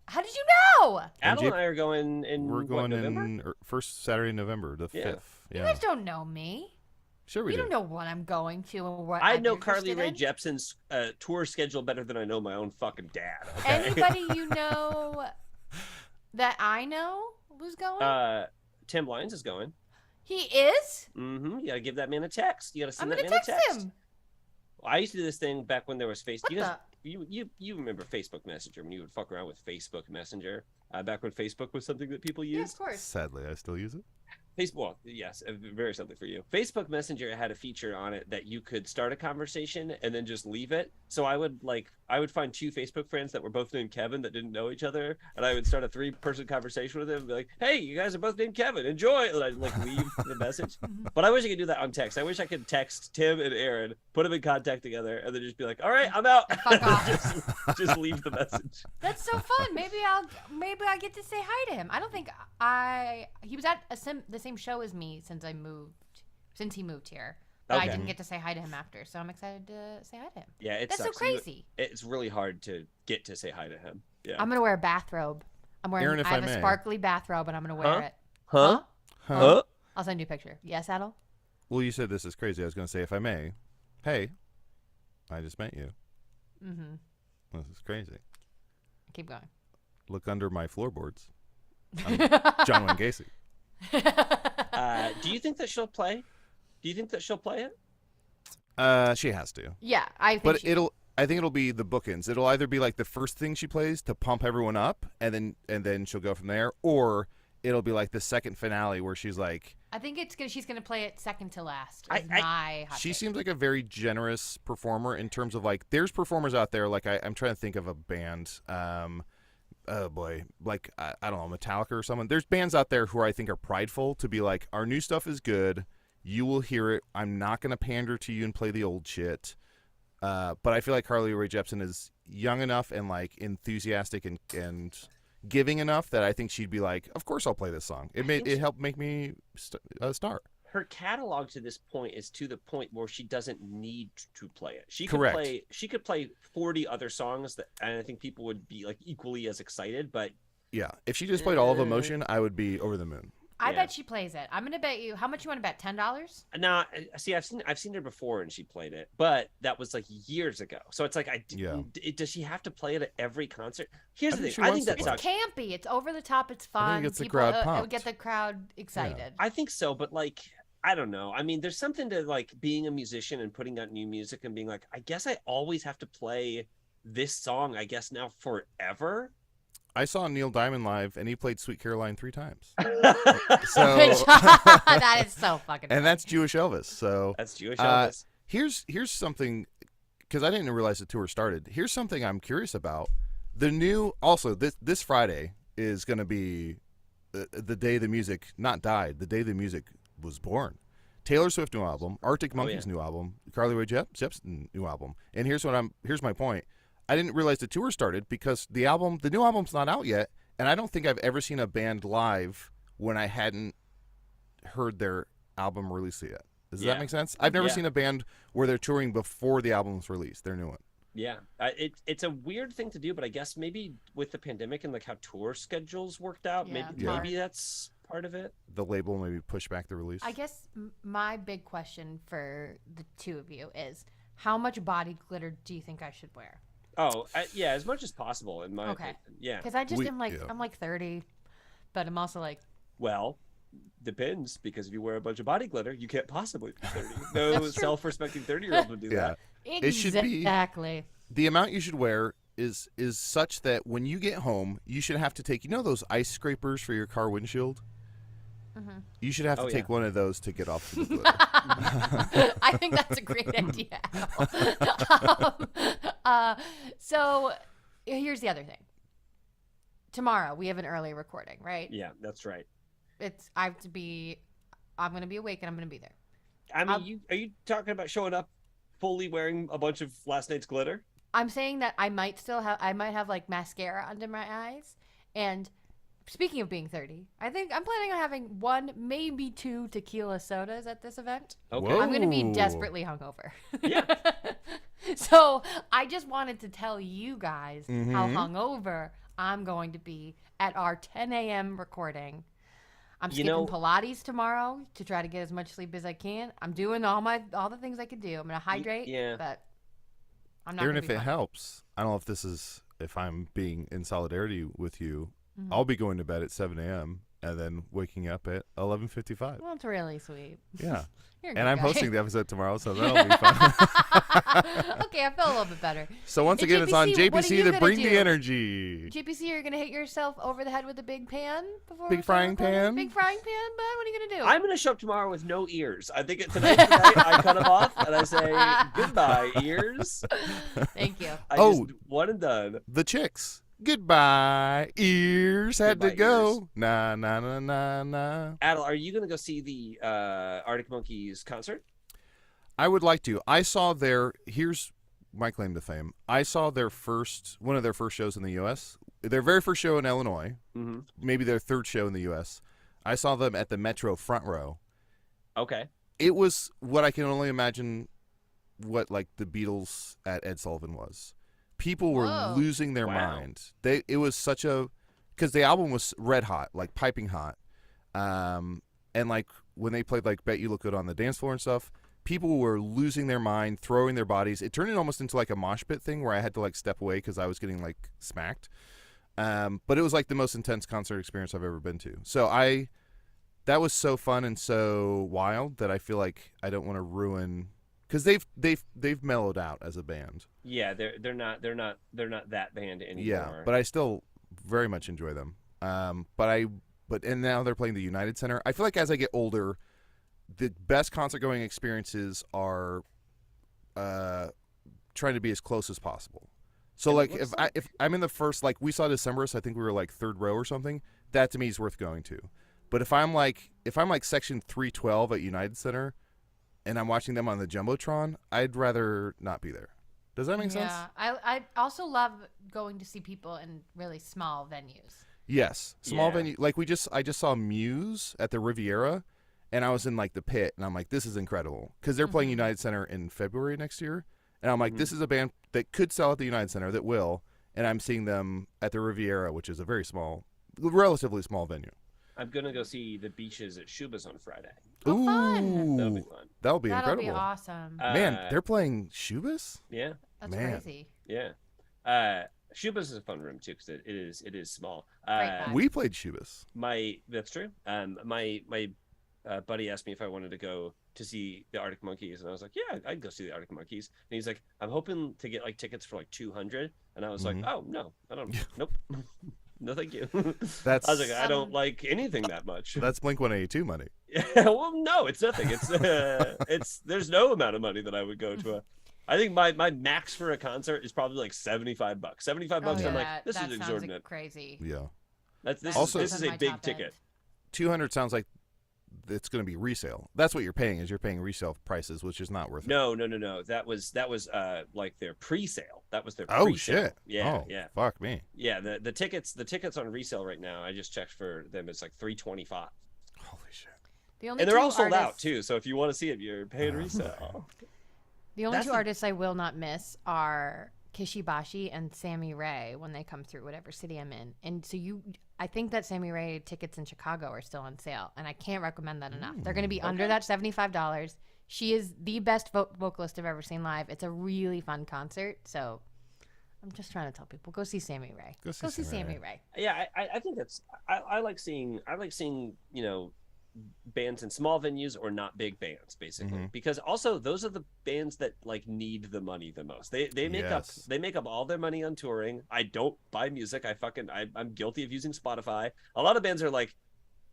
How did you know? Adel and I are going in. We're going November? in first Saturday in November, the 5th. You Yeah. guys don't know me. Sure we You do. don't know what I'm going to and what I I'm know Carly Rae interested in. Jepsen's tour schedule better than I know my own fucking dad. Okay? Anybody you know that I know who's going? Tim Lyons is going. He is? Mm-hmm. You gotta give that man a text. You gotta I'm send going that to man a text text. him. I used to do this thing back when there was Facebook. What You remember Facebook Messenger when you would fuck around with Facebook Messenger back when Facebook was something that people Yeah, used. of course. Sadly, I still use it. Facebook, well, yes, very something for you. Facebook Messenger had a feature on it that you could start a conversation and then just leave it. So I would find 2 Facebook friends that were both named Kevin that didn't know each other, and I would start a 3-person conversation with them and be like, "Hey, you guys are both named Kevin. Enjoy!" And I'd like leave the message. But I wish I could do that on text. I wish I could text Tim and Aaron, put them in contact together, and then just be like, "All right, I'm out." Fuck off. just leave the message. That's so fun. Maybe I get to say hi to him. I don't think he was at the same show as me since he moved here. But I Okay. didn't get to say hi to him after, so I'm excited to say hi to him. Yeah, it That's sucks. so crazy. It's really hard to get to say hi to him. Yeah. I'm gonna wear a bathrobe. Aaron, if I have I a may. sparkly bathrobe and I'm gonna wear Huh? it. Huh? Huh? I'll send you a picture. Yes, Adel? Well, you said this is crazy. I was going to say, if I may, hey, I just met you. Mm-hmm. This is crazy. Keep going. Look under my floorboards. I'm John Wayne Gacy. Do you think that she'll play? Do you think that she'll play it? She has to. Yeah, I think But she- I think it'll be the bookends. It'll either be like the first thing she plays to pump everyone up, and then she'll go from there, or it'll be like the second finale where she's like. I think she's gonna play it second to last. I- My hot She take. seems like a very generous performer in terms of like. There's performers out there like I'm trying to think of a band. Oh boy, like I don't know, Metallica or someone. There's bands out there who I think are prideful to be like, our new stuff is good. You will hear it. I'm not gonna pander to you and play the old shit. But I feel like Carly Rae Jepsen is young enough and like enthusiastic and giving enough that I think she'd be like, of course I'll play this song. It helped make me a star. Her catalog to this point is to the point where she doesn't need to play it. She Correct. could play 40 other songs and I think people would be like equally as excited, but Yeah, if she just played all of Emotion, I would be over the moon. I Yeah. bet she plays it. I'm gonna bet you. How much you want to bet? $10? Now, see, I've seen her before and she played it, but that was like years ago. So it's like, does she have to play it at every concert? Here's I the think thing. she I wants think to that play. sucks. Campy. It's over the top. It's fun. I think it gets the People, crowd it pumped. would get the crowd excited. I think so, but like, I don't know. I mean, there's something to like being a musician and putting out new music and being like, I guess I always have to play this song, I guess now forever. I saw Neil Diamond live, and he played Sweet Caroline 3 times. Which- So, that is so fucking. and funny. that's Jewish Elvis. So That's Jewish Elvis. here's something, because I didn't realize the tour started. Here's something I'm curious about. The new, also this Friday is going to be the day the music not died, the day the music was born. Taylor Swift new album, Arctic Monkeys new album, Carly Rae Jepsen's new album. And here's my point. I didn't realize the tour started because the new album's not out yet, and I don't think I've ever seen a band live when I hadn't heard their album release yet. Does that make sense? I've never seen a band where they're touring before the album's released, their new one. Yeah, it's a weird thing to do, but I guess maybe with the pandemic and like how tour schedules worked out, Yeah, maybe that's part of it. The label maybe push back the release. I guess my big question for the two of you is, how much body glitter do you think I should wear? Oh, yeah, as much as possible in my opinion. Yeah. Because I just am like, I'm like 30, but I'm also like, Well, depends, because if you wear a bunch of body glitter, you can't possibly be 30. No self-respecting 30-year-old would do that. It should be exactly. the amount you should wear is such that when you get home, you should have to take, those ice scrapers for your car windshield. Mm-hmm. You should have to take one of those to get off the glitter. I think that's a great idea. So here's the other thing. Tomorrow we have an early recording, right? Yeah, that's right. I'm going to be awake and I'm going to be there. I mean, are you talking about showing up fully wearing a bunch of last night's glitter? I'm saying that I might have like mascara under my eyes. And speaking of being 30, I think I'm planning on having 1, maybe 2 tequila sodas at this event. Okay. Whoa. I'm going to be desperately hungover. Yeah. So I just wanted to tell you guys how Mhm. hungover I'm going to be at our 10 a.m. recording. I'm skipping know- Pilates tomorrow to try to get as much sleep as I can. I'm doing all the things I could do. I'm going to hydrate, yeah. but I'm not Even gonna if be it fun. helps, I don't know if I'm being in solidarity with you. Mhm. I'll be going to bed at 7 a.m. and then waking up at 11:55. Well, it's really sweet. Yeah. You're a And good I'm guy. hosting the episode tomorrow, so that'll be fun. Okay, I feel a little bit better. So once Hey, again, it's on JPC, what are JPC you to gonna bring do? the energy. JPC, you're going to hit yourself over the head with a big pan before Big we start frying recording? pan? Big frying pan, bud? What are you going to do? I'm going to show up tomorrow with no ears. I think tonight's the night I cut them off and I say, goodbye, ears. Thank you. I Oh. just one and done. The chicks. Goodbye. Ears had to Goodbye, go. ears. Nah, nah, nah, nah, nah. Adel, are you going to go see the Arctic Monkeys concert? I would like to. I saw here's my claim to fame. I saw one of their first shows in the U.S. Their very first show in Illinois, Mm-hmm. maybe their third show in the U.S. I saw them at the Metro front row. Okay. It was what I can only imagine what like the Beatles at Ed Sullivan was. People were Whoa. losing their Wow. mind. It was such because the album was red hot, like piping hot. And like when they played like Bet You Look Good on the dance floor and stuff, people were losing their mind, throwing their bodies. It turned it almost into like a mosh pit thing where I had to like step away because I was getting like smacked. But it was like the most intense concert experience I've ever been to. So that was so fun and so wild that I feel like I don't want to ruin, because they've mellowed out as a band. Yeah, they're not that band anymore. Yeah, but I still very much enjoy them. And now they're playing the United Center. I feel like as I get older, the best concert going experiences are trying to be as close as possible. So And like it if looks I'm in the first, like we saw Decemberist, I think we were like third row or something. That to me is worth going to. But if I'm like section 312 at United Center, and I'm watching them on the jumbotron, I'd rather not be there. Does that make sense? Yeah, I also love going to see people in really small venues. Yes, small Yeah. venue. Like I just saw Muse at the Riviera, and I was in like the pit, and I'm like, this is incredible because they're playing Mhm. United Center in February next year, and I'm like, Mhm. this is a band that could sell at the United Center that will, and I'm seeing them at the Riviera, which is a very small relatively small venue. I'm gonna go see the Beaches at Shuba's on Friday. Oh, fun. That'll be fun. That'll be That'll incredible. be awesome. Man, they're playing Shubas? Yeah, That's man. crazy. yeah. Shuba's is a fun room too because it is small. Great vibe. We played Shubas. That's true. My buddy asked me if I wanted to go to see the Arctic Monkeys, and I was like, yeah, I'd go see the Arctic Monkeys. And he's like, I'm hoping to get like tickets for like 200, and I was like, oh no, I don't. Nope. No, thank you. That's I was like, I don't like anything that much. that's Blink-182 money. Yeah, well, no, it's nothing. It's there's no amount of money that I would go to a. I think my max for a concert is probably like $75. $75. Oh, I'm yeah, like, this that is sounds exorbitant. crazy. Yeah. This Also- is a my big top ticket. end. 200 sounds like it's going to be resale. That's what you're paying. Is you're paying resale prices, which is not worth it. No. That was like their pre-sale. That was their Oh pre-sale. shit. Yeah, Oh, yeah. Fuck me. Yeah, the tickets on resale right now, I just checked for them, it's like $325. Holy shit. The only And they're two all sold out artists- too, so if you want to see it, you're paying resale. The only That's two the- artists I will not miss are Kishibashi and Sammy Ray when they come through whatever city I'm in. And so I think that Sammy Ray tickets in Chicago are still on sale, and I can't recommend that enough. They're going to be under that $75. She is the best vocalist I've ever seen live. It's a really fun concert, so I'm just trying to tell people, go see Sammy Ray. Go see Sammy Sammy Ray. Yeah, I think that's I like seeing bands in small venues or not big bands, basically, because also those are the bands that like need the money the most. They make up all their money on touring. I don't buy music. I'm guilty of using Spotify. A lot of bands are like,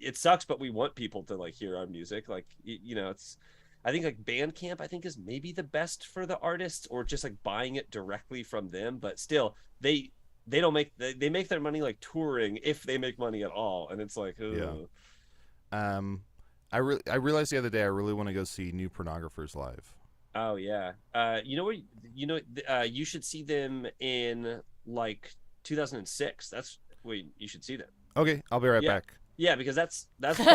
it sucks, but we want people to like hear our music. Like it's. I think like Bandcamp, I think is maybe the best for the artists, or just like buying it directly from them. But still, they don't make they make their money like touring, if they make money at all, and it's like, ugh. Yeah. I realized the other day I really want to go see New Pornographers live. Oh yeah. You should see them in like 2006. That's where you should see them. Okay, I'll be right Yeah. back. Yeah, because that's probably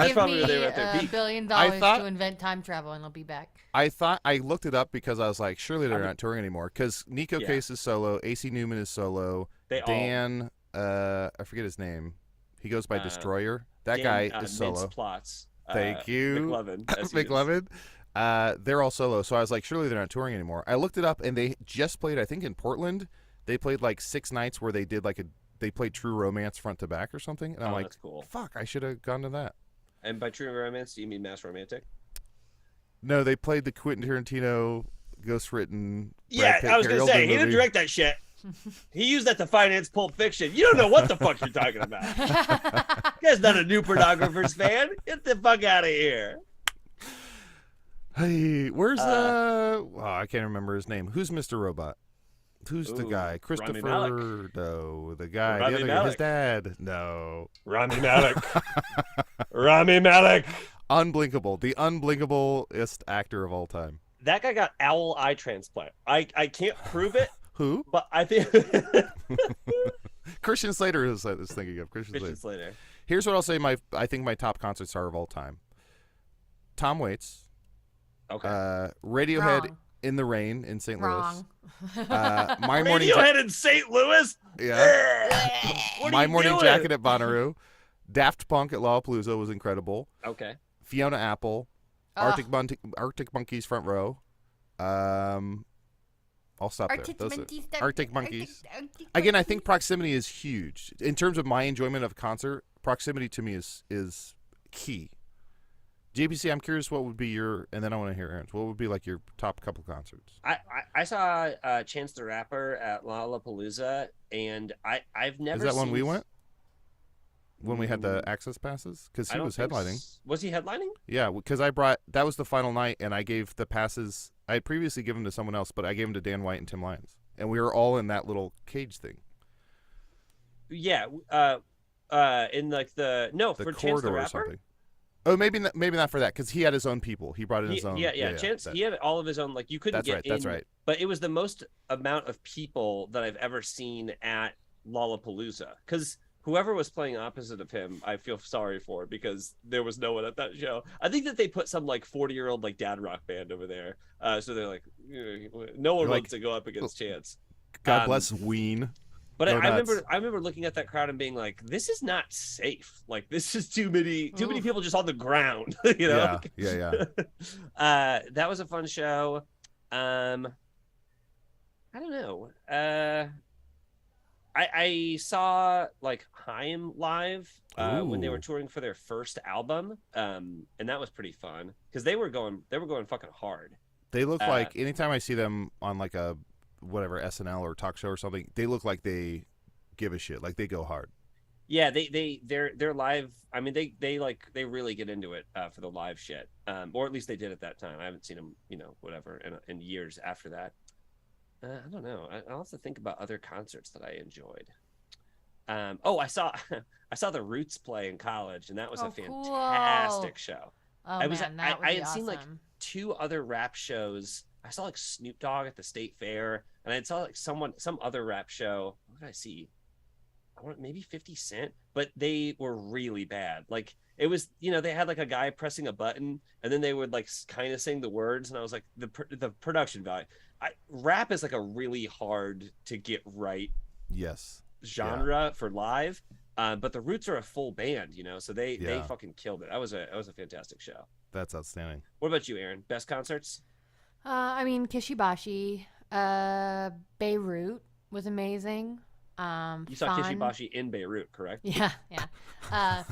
Give me where they were at their $1 peak. billion thought- to invent time travel, and I'll be back. I thought I looked it up because I was like, surely they're not touring anymore. Because Nico Yeah. Case is solo, AC Newman is solo, They all Dan, I forget his name. He goes by Destroyer. That Dan, guy is solo. Mince Plots. Thank you, McLovin. as he is. McLovin. They're all solo, so I was like, surely they're not touring anymore. I looked it up, and they just played, I think, in Portland. They played like 6 nights where they did they played True Romance front to back or something, and I'm like, that's cool. fuck, I should have gone to that. And by True Romance, do you mean Mass Romantic? No, they played the Quentin Tarantino ghostwritten. Yeah, Brad Pitt, I was Gary gonna say Oldman he didn't movie. direct that shit. He used that to finance Pulp Fiction. You don't know what the fuck you're talking about. You guys not a New Pornographers fan. Get the fuck out of here. Hey, where's I can't remember his name. Who's Mr. Robot? Who's the guy? Rami Christopher? Malek. No, the guy. Rami the other guy. His Malek. dad. No. Rami Malek. Rami Malek. Unblinkable. The unblinkablest actor of all time. That guy got owl eye transplant. I can't prove it, Who? but I think Christian Slater is thinking of. Christian Christian Slater. Slater. Here's what I'll say. I think my top concerts are of all time. Tom Waits. Okay. Radiohead Wrong. in the Rain in St. Wrong. Louis. My Morning Radiohead in St. Louis. Yeah. What are My you Morning doing? Jacket at Bonnaroo. Daft Punk at Lollapalooza was incredible. Okay. Fiona Apple. Arctic Monkeys front row. I'll stop there. Those are Arctic Monkeys. Again, I think proximity is huge in terms of my enjoyment of a concert. Proximity to me is key. JPC, I'm curious what would be your, and then I want to hear Aaron's. What would be like your top couple concerts? I saw Chance the Rapper at Lollapalooza, and I've never. Is that when seen... we went? When we had the access passes? Because I he don't was think headlining. Was he headlining? Yeah, because that was the final night, and I gave the passes. I had previously given them to someone else, but I gave them to Dan White and Tim Lyons, and we were all in that little cage thing. Yeah. In like the The for Chance corridor the or Rapper. something. Oh, maybe not for that, because he had his own people. He brought in his own. Chance. He had all of his own. Like you couldn't That's get right. in. That's right. But it was the most amount of people that I've ever seen at Lollapalooza. Because whoever was playing opposite of him, I feel sorry for, because there was no one at that show. I think that they put some like 40-year-old like dad rock band over there. So they're like, no one You're wants like, to go up against Chance. God bless Ween. But Go I nuts. remember looking at that crowd and being like, this is not safe. Like, this is too many people just on the ground. You know? Yeah. That was a fun show. I don't know. I saw like Haim live when they were Ooh. touring for their first album, and that was pretty fun because they were going fucking hard. They look like anytime I see them on like a whatever SNL or talk show or something, they look like they give a shit. Like they go hard. Yeah, they're live. I mean, they really get into it for the live shit, or at least they did at that time. I haven't seen them, whatever, in years after that. I don't know. I'll have to think about other concerts that I enjoyed. I saw I saw the Roots play in college, and that was a fantastic show. Oh, I had awesome. Seen like 2 other rap shows. I saw like Snoop Dogg at the State Fair, and I saw like some other rap show. What did I see? I want maybe 50 Cent, but they were really bad. Like it was, they had like a guy pressing a button, and then they would like kind of sing the words, and I was like, the production value. Rap is like a really hard to get right. Yes. Genre for live, but the Roots are a full band, so they fucking killed it. That was a fantastic show. That's outstanding. What about you, Aaron? Best concerts? I mean, Kishibashi, Beirut was amazing. You saw Kishibashi in Beirut, correct? Yeah.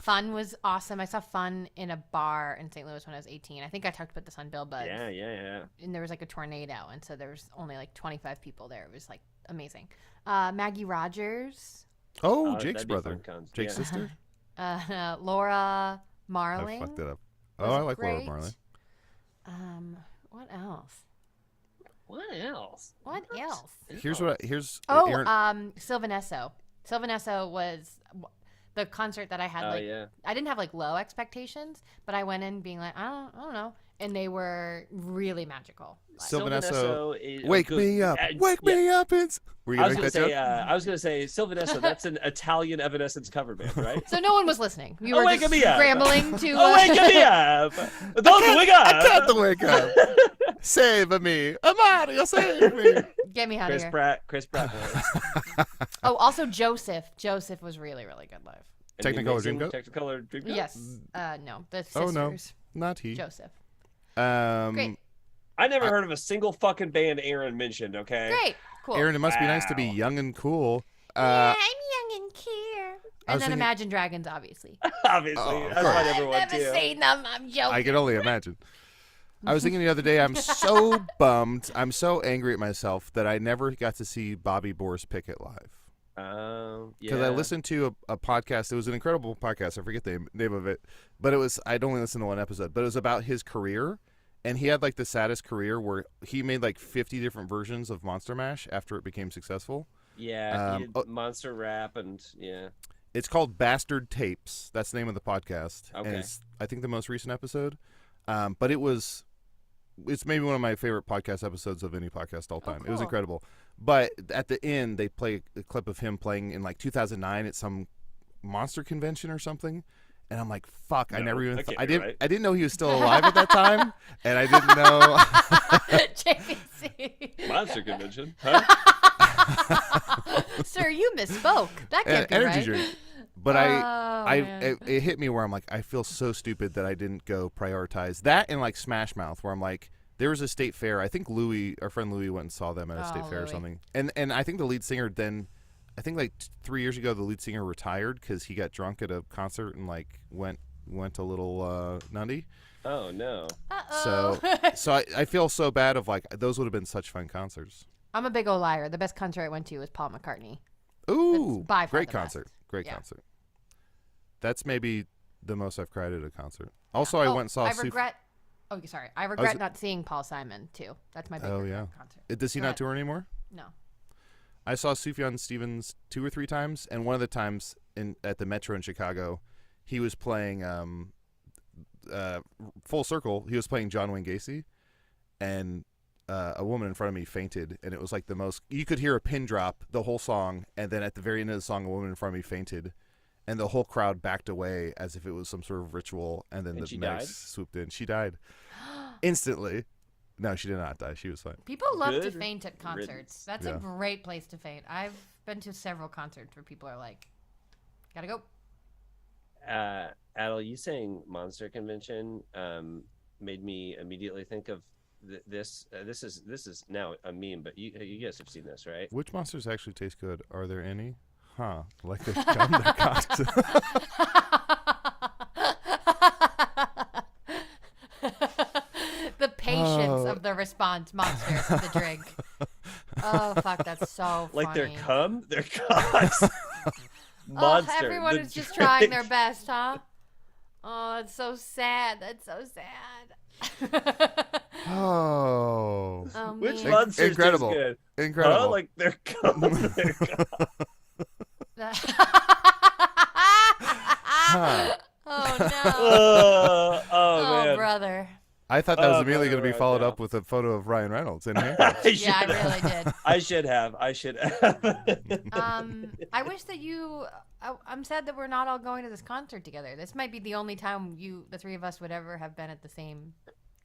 Fun was awesome. I saw Fun in a bar in St. Louis when I was 18. I think I talked about this on Bill Buds. Yeah. And there was like a tornado, and so there was only like 25 people there. It was like amazing. Maggie Rogers. Oh, Jake's brother. Jake's sister? Laura Marling. I fucked it up. Oh, I like great. Laura Marling. What else? What else? Here's Aaron... Sylvanesso. Sylvanesso was the concert that I had. I didn't have like low expectations, but I went in being like, I don't know, and they were really magical. Sylvanesso is wake me up, me up. Were you I was gonna say Sylvanesso. That's an Italian Evanescence cover band, right? So no one was listening. You were wake just me up. rambling to. Wake me up! Don't wake up! I can't wake up. Save me, Mario, save me. Get me out of here. Chris Pratt. Oh, also Joseph. Joseph was really, really good live. Technicolor Dreamcoat? Technicolor Dreamcoat? Yes. No, the sisters. Oh no, not he. Joseph. Great. I never heard of a single fucking band Aaron mentioned, okay? Great. Cool. Aaron, it must be nice to be young and cool. Yeah, I'm young and cool. And then Imagine Dragons, obviously. Obviously. That's what everyone I've never seen them. I'm joking. I can only imagine. I was thinking the other day, I'm so bummed. I'm so angry at myself that I never got to see Bobby Boris Pickett live. Because I listened to a podcast. It was an incredible podcast. I forget the name of it. But I'd only listened to one episode. But it was about his career. And he had like the saddest career where he made like 50 different versions of Monster Mash after it became successful. Yeah, he did Monster Rap and yeah. It's called Bastard Tapes. That's the name of the podcast. Okay. And it's, I think, the most recent episode. But it's maybe one of my favorite podcast episodes of any podcast all time. Cool. It was incredible. But at the end, they play a clip of him playing in like 2009 at some monster convention or something. And I'm like, fuck! No, I never even. I didn't know he was still alive at that time, and I didn't know. JVC. Monster convention, huh? Sir, you misspoke. That can't be energy right. drink. But it hit me where I'm like, I feel so stupid that I didn't go prioritize that and like Smash Mouth, where I'm like, there was a state fair. I think our friend Louie went and saw them at a state fair or something. And I think the lead singer then. I think like 3 years ago, the lead singer retired because he got drunk at a concert and like went a little nutty. Oh no! Uh-oh. So I feel so bad of like those would have been such fun concerts. I'm a big old liar. The best concert I went to was Paul McCartney. Ooh, by far great the concert! best. Great Yeah. concert. That's maybe the most I've cried at a concert. Also, I went and saw. I regret not seeing Paul Simon too. That's my big concert. Does he not tour anymore? No. I saw Sufjan Stevens 2 or 3 times, and one of the times at the Metro in Chicago, he was playing Full Circle. He was playing John Wayne Gacy, and a woman in front of me fainted, and it was like the most. You could hear a pin drop the whole song, and then at the very end of the song, a woman in front of me fainted, and the whole crowd backed away as if it was some sort of ritual, and then the medics swooped in. She died instantly. No, she did not die. She was fine. People love to faint at concerts. That's a great place to faint. I've been to several concerts where people are like, "Gotta go." Adel, you saying Monster Convention made me immediately think of this. This is now a meme, but you guys have seen this, right? Which monsters actually taste good? Are there any? Huh? Like they gum their cocks. The patience of the response, Monster, to the drink. Oh fuck, that's so funny. Like their cum, their cocks. Monster. Oh, everyone is just trying their best, huh? Oh, that's so sad. That's so sad. Oh. Oh, Which man. monster's Incredible. good? Incredible. Huh? Like their cum, their cock. Huh. Oh no. Oh Oh, man. brother. I thought that was immediately brother, going to be right followed now. up with a photo of Ryan Reynolds in handcuffs. Yeah, I really did. I should have. I wish that I'm sad that we're not all going to this concert together. This might be the only time the three of us would ever have been at the same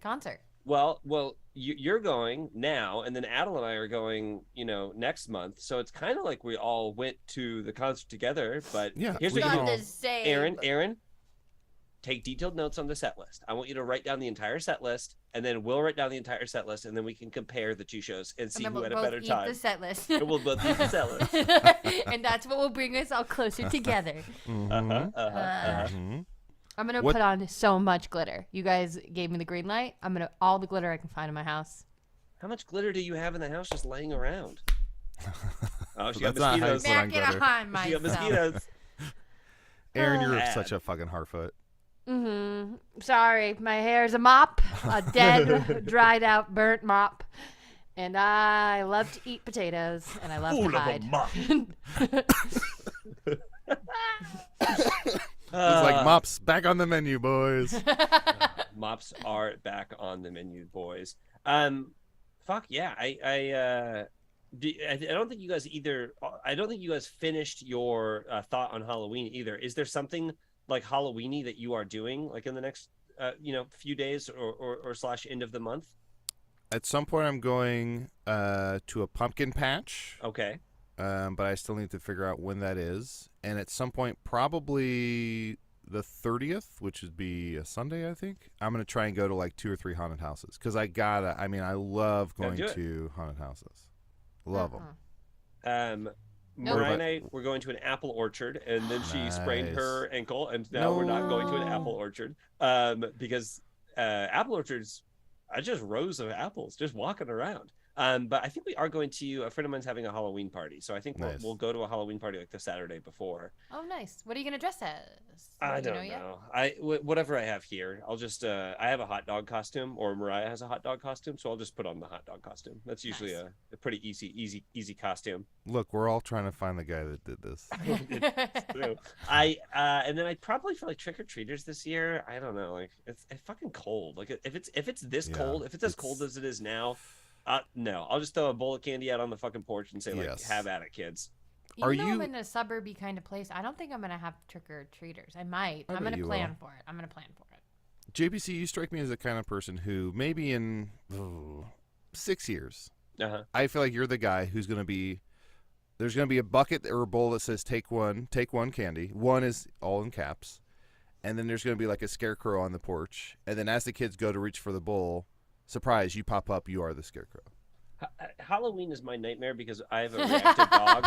concert. Well, you're going now, and then Adel and I are going, next month. So it's kind of like we all went to the concert together. But Yeah, here's we what you can do, all- the same. Aaron, take detailed notes on the set list. I want you to write down the entire set list, and then we'll write down the entire set list, and then we can compare the two shows and see And then who we'll had a both better eat time. the set list. And we'll both eat the set list. And that's what will bring us all closer together. Mhm. I'm gonna What- put on so much glitter. You guys gave me the green light. I'm gonna all the glitter I can find in my house. How much glitter do you have in the house just laying around? Oh, she got That's not how you mosquitoes. put on Back it glitter. on She got myself. mosquitoes. Aaron, you're Bad. such a fucking Harfoot. Sorry, my hair's a mop, a dead, dried out, burnt mop, and I love to eat potatoes, and I love Full to of a hide. mop. It's like mops back on the menu, boys. Mops are back on the menu, boys. Fuck yeah. I don't think you guys either. I don't think you guys finished your thought on Halloween either. Is there something like Halloweeny that you are doing like in the next few days or slash end of the month? At some point, I'm going to a pumpkin patch, Okay. but I still need to figure out when that is. And at some point, probably the 30th, which would be a Sunday, I think, I'm going to try and go to like 2 or 3 haunted houses. Because I love Gotta going do it. to haunted houses. Love them. Mariah and I were going to an apple orchard, and then she sprained Nice. her ankle, and now we're not going to an apple orchard because apple orchards are just rows of apples just walking around. But I think we are going to. A friend of mine's having a Halloween party, so I think Nice. we'll go to a Halloween party like the Saturday before. Oh, nice. What are you gonna dress as? I Do you don't yet? know. Whatever I have here, I'll just. I have a hot dog costume, or Mariah has a hot dog costume, so I'll just put on the hot dog costume. That's usually Nice. a pretty easy costume. Look, we're all trying to find the guy that did this. It's true. And then I'd probably for like trick or treaters this year. I don't know. Like it's fucking cold. Like if it's this Yeah, cold, if it's as cold as it is now, no, I'll just throw a bowl of candy out on the fucking porch and say like, Yes. have at it, kids. Even Are though you- I'm in a suburby kind of place, I don't think I'm gonna have trick or treaters. I might. I I'm bet gonna you plan will. for it. I'm gonna plan for it. JPC, you strike me as the kind of person who maybe in 6 years, Uh-huh. I feel like you're the guy who's going to be. There's going to be a bucket or a bowl that says take one candy. One is all in caps. And then there's going to be like a scarecrow on the porch. And then as the kids go to reach for the bowl, surprise, you pop up, you are the scarecrow. Halloween is my nightmare because I have a reactive dog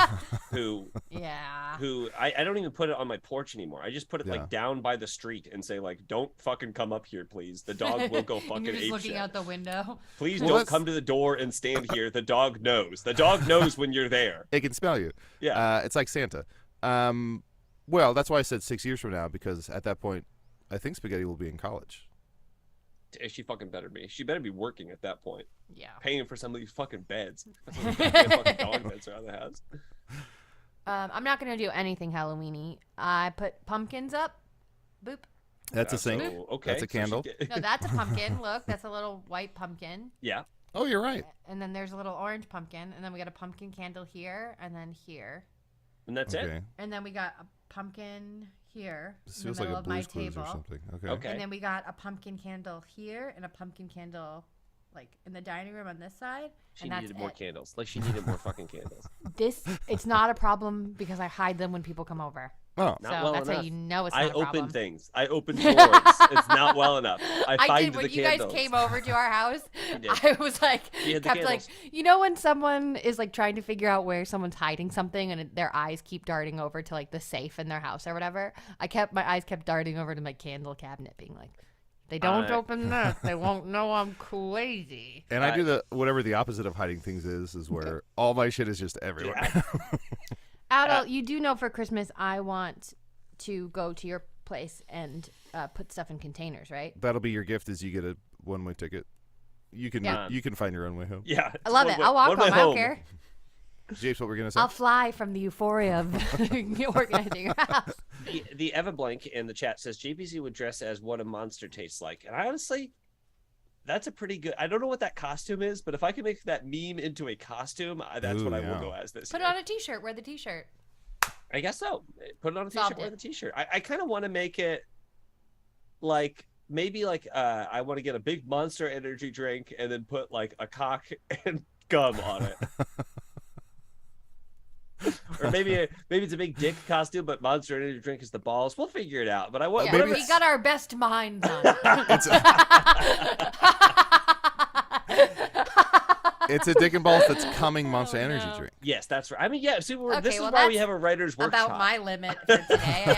who Yeah. I don't even put it on my porch anymore. I just put it Yeah. like down by the street and say like, don't fucking come up here, please. The dog will go And fucking you're just ape looking shit. out the window. Please Well, don't that's- come to the door and stand here. The dog knows. The dog knows when you're there. It can smell you. Yeah. It's like Santa. Well, that's why I said 6 years from now, because at that point, I think Spaghetti will be in college. She fucking better be. She better be working at that point, Yeah. paying for some of these fucking beds. That's what fucking dog beds around the house. I'm not gonna do anything Halloweeny. I put pumpkins up. Boop. That's a sink. So, okay. That's a candle. No, that's a pumpkin. Look, that's a little white pumpkin. Yeah. Oh, you're right. And then there's a little orange pumpkin. And then we got a pumpkin candle here and then here. And that's it. Okay. And then we got a pumpkin here This in the feels like middle a of my Blue's Clues table. or something. Okay. Okay. And then we got a pumpkin candle here and a pumpkin candle like in the dining room on this side. She and that's needed more it. candles. Like she needed more fucking candles. It's not a problem because I hide them when people come over. Oh, Not So well that's enough. how you know it's I not a problem. open things. I open doors. It's not well enough. I find did when the you candles. guys came over to our house. did. I was like, She had the kept like, candles. you know when someone is like trying to figure out where someone's hiding something and their eyes keep darting over to like the safe in their house or whatever. My eyes kept darting over to my candle cabinet, being like, they don't open this, they won't know I'm crazy. and I do the whatever the opposite of hiding things is where all my shit is just everywhere. Yeah. Adel, you do know for Christmas I want to go to your place and put stuff in containers, right? That'll be your gift. Is you get a one-way ticket. You can Yeah. you can find your own way home. Yeah. I love it. I'll walk home. I don't care. Japes, what we're gonna say? I'll fly from the euphoria of organizing your house. The Eva Blank in the chat says JPC would dress as what a monster tastes like. And I honestly, that's a pretty good. I don't know what that costume is, but if I can make that meme into a costume, that's what I will go as this Put year. it on a t-shirt. Wear the t-shirt. I guess so. Put it on a Solved t-shirt. Wear it. the t-shirt. I kind of want to make it like maybe like I want to get a big Monster Energy drink and then put like a cock and gum on it. Or maybe it's a big dick costume, but Monster Energy drink is the balls. We'll figure it out. But I want. Yeah, we got our best minds on it. It's a dick and balls that's coming Monster Energy drink. Yes, that's right. I mean, yeah. See, this is well, why we that's have a writer's workshop. about my limit for today.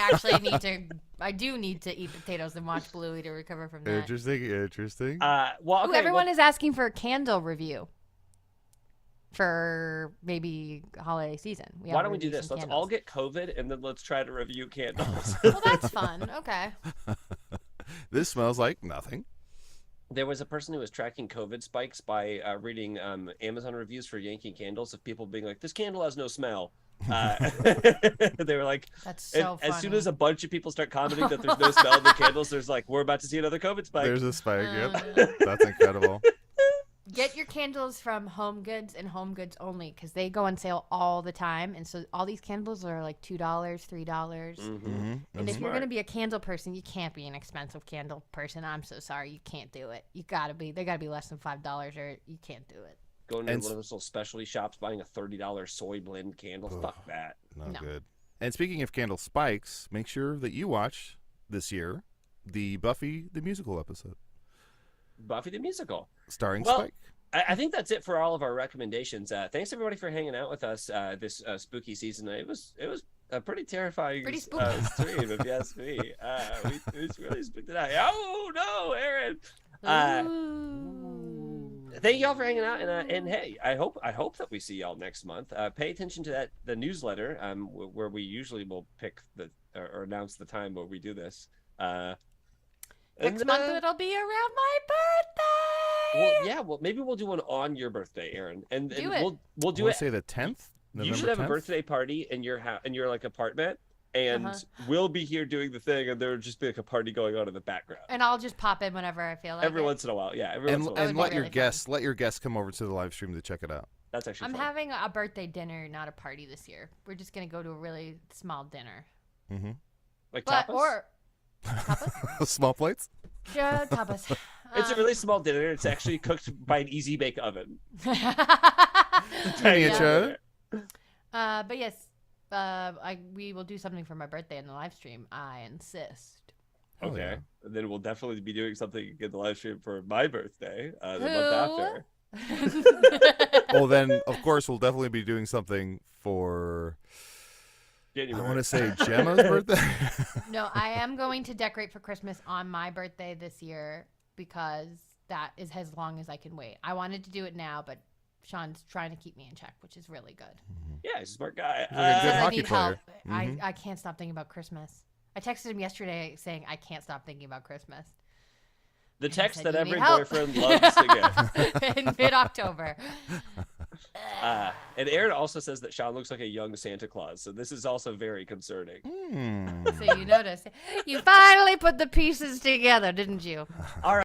I do need to eat potatoes and watch Bluey to recover from that. Interesting. Well, okay. Everyone is asking for a candle review for maybe holiday season. Why don't we do this? Let's all get COVID and then let's try to review candles. Well, that's fun. Okay. This smells like nothing. There was a person who was tracking COVID spikes by reading Amazon reviews for Yankee candles of people being like, "This candle has no smell." They were like, "That's so funny." As soon as a bunch of people start commenting that there's no smell in the candles, there's like, "We're about to see another COVID spike." There's a spike. Yep, that's incredible. Get your candles from Home Goods and Home Goods only because they go on sale all the time. And so all these candles are like $2, $3. Mm-hmm. And if you're going to be a candle person, you can't be an expensive candle person. I'm so sorry. You can't do it. They got to be less than $5 or you can't do it. Going to one of those little specialty shops, buying a $30 soy blend candle. Fuck that. No good. And speaking of candle spikes, make sure that you watch this year the Buffy the Musical episode. Buffy the Musical. Starring Spike. I think that's it for all of our recommendations. Thanks everybody for hanging out with us this spooky season. It was a pretty terrifying stream, if you ask me. We really spooked it out. Oh no, Aaron! Thank y'all for hanging out, and hey, I hope that we see y'all next month. Pay attention to the newsletter, where we usually will pick or announce the time where we do this. Next month it'll be around my birthday. Well, yeah. Well, maybe we'll do one on your birthday, Aaron, and we'll do it. Say the 10th. You should have a birthday party in your house, in your like apartment, and we'll be here doing the thing, and there'll just be like a party going on in the background. And I'll just pop in whenever I feel like every once in a while, yeah. And let your guests come over to the live stream to check it out. That's actually. I'm fun. having a birthday dinner, not a party this year. We're just gonna go to a really small dinner. Mm-hmm. Like tapas? Or tapas? Small plates? Yeah, tapas. It's a really small dinner. It's actually cooked by an easy bake oven. Miniature. But yes, we will do something for my birthday in the live stream. I insist. Okay. Yeah. And then we'll definitely be doing something in the live stream for my birthday the month after. Well, then, of course, we'll definitely be doing something for... January. I want to say Gemma's birthday. No, I am going to decorate for Christmas on my birthday this year because that is as long as I can wait. I wanted to do it now, but Sean's trying to keep me in check, which is really good. Yeah, he's a smart guy. He's a good hockey I need player. help. I can't stop thinking about Christmas. I texted him yesterday saying I can't stop thinking about Christmas. The text said, that "You every need help." boyfriend loves to get. In mid-October. And Aaron also says that Sean looks like a young Santa Claus, so this is also very concerning. So you notice. You finally put the pieces together, didn't you? All right.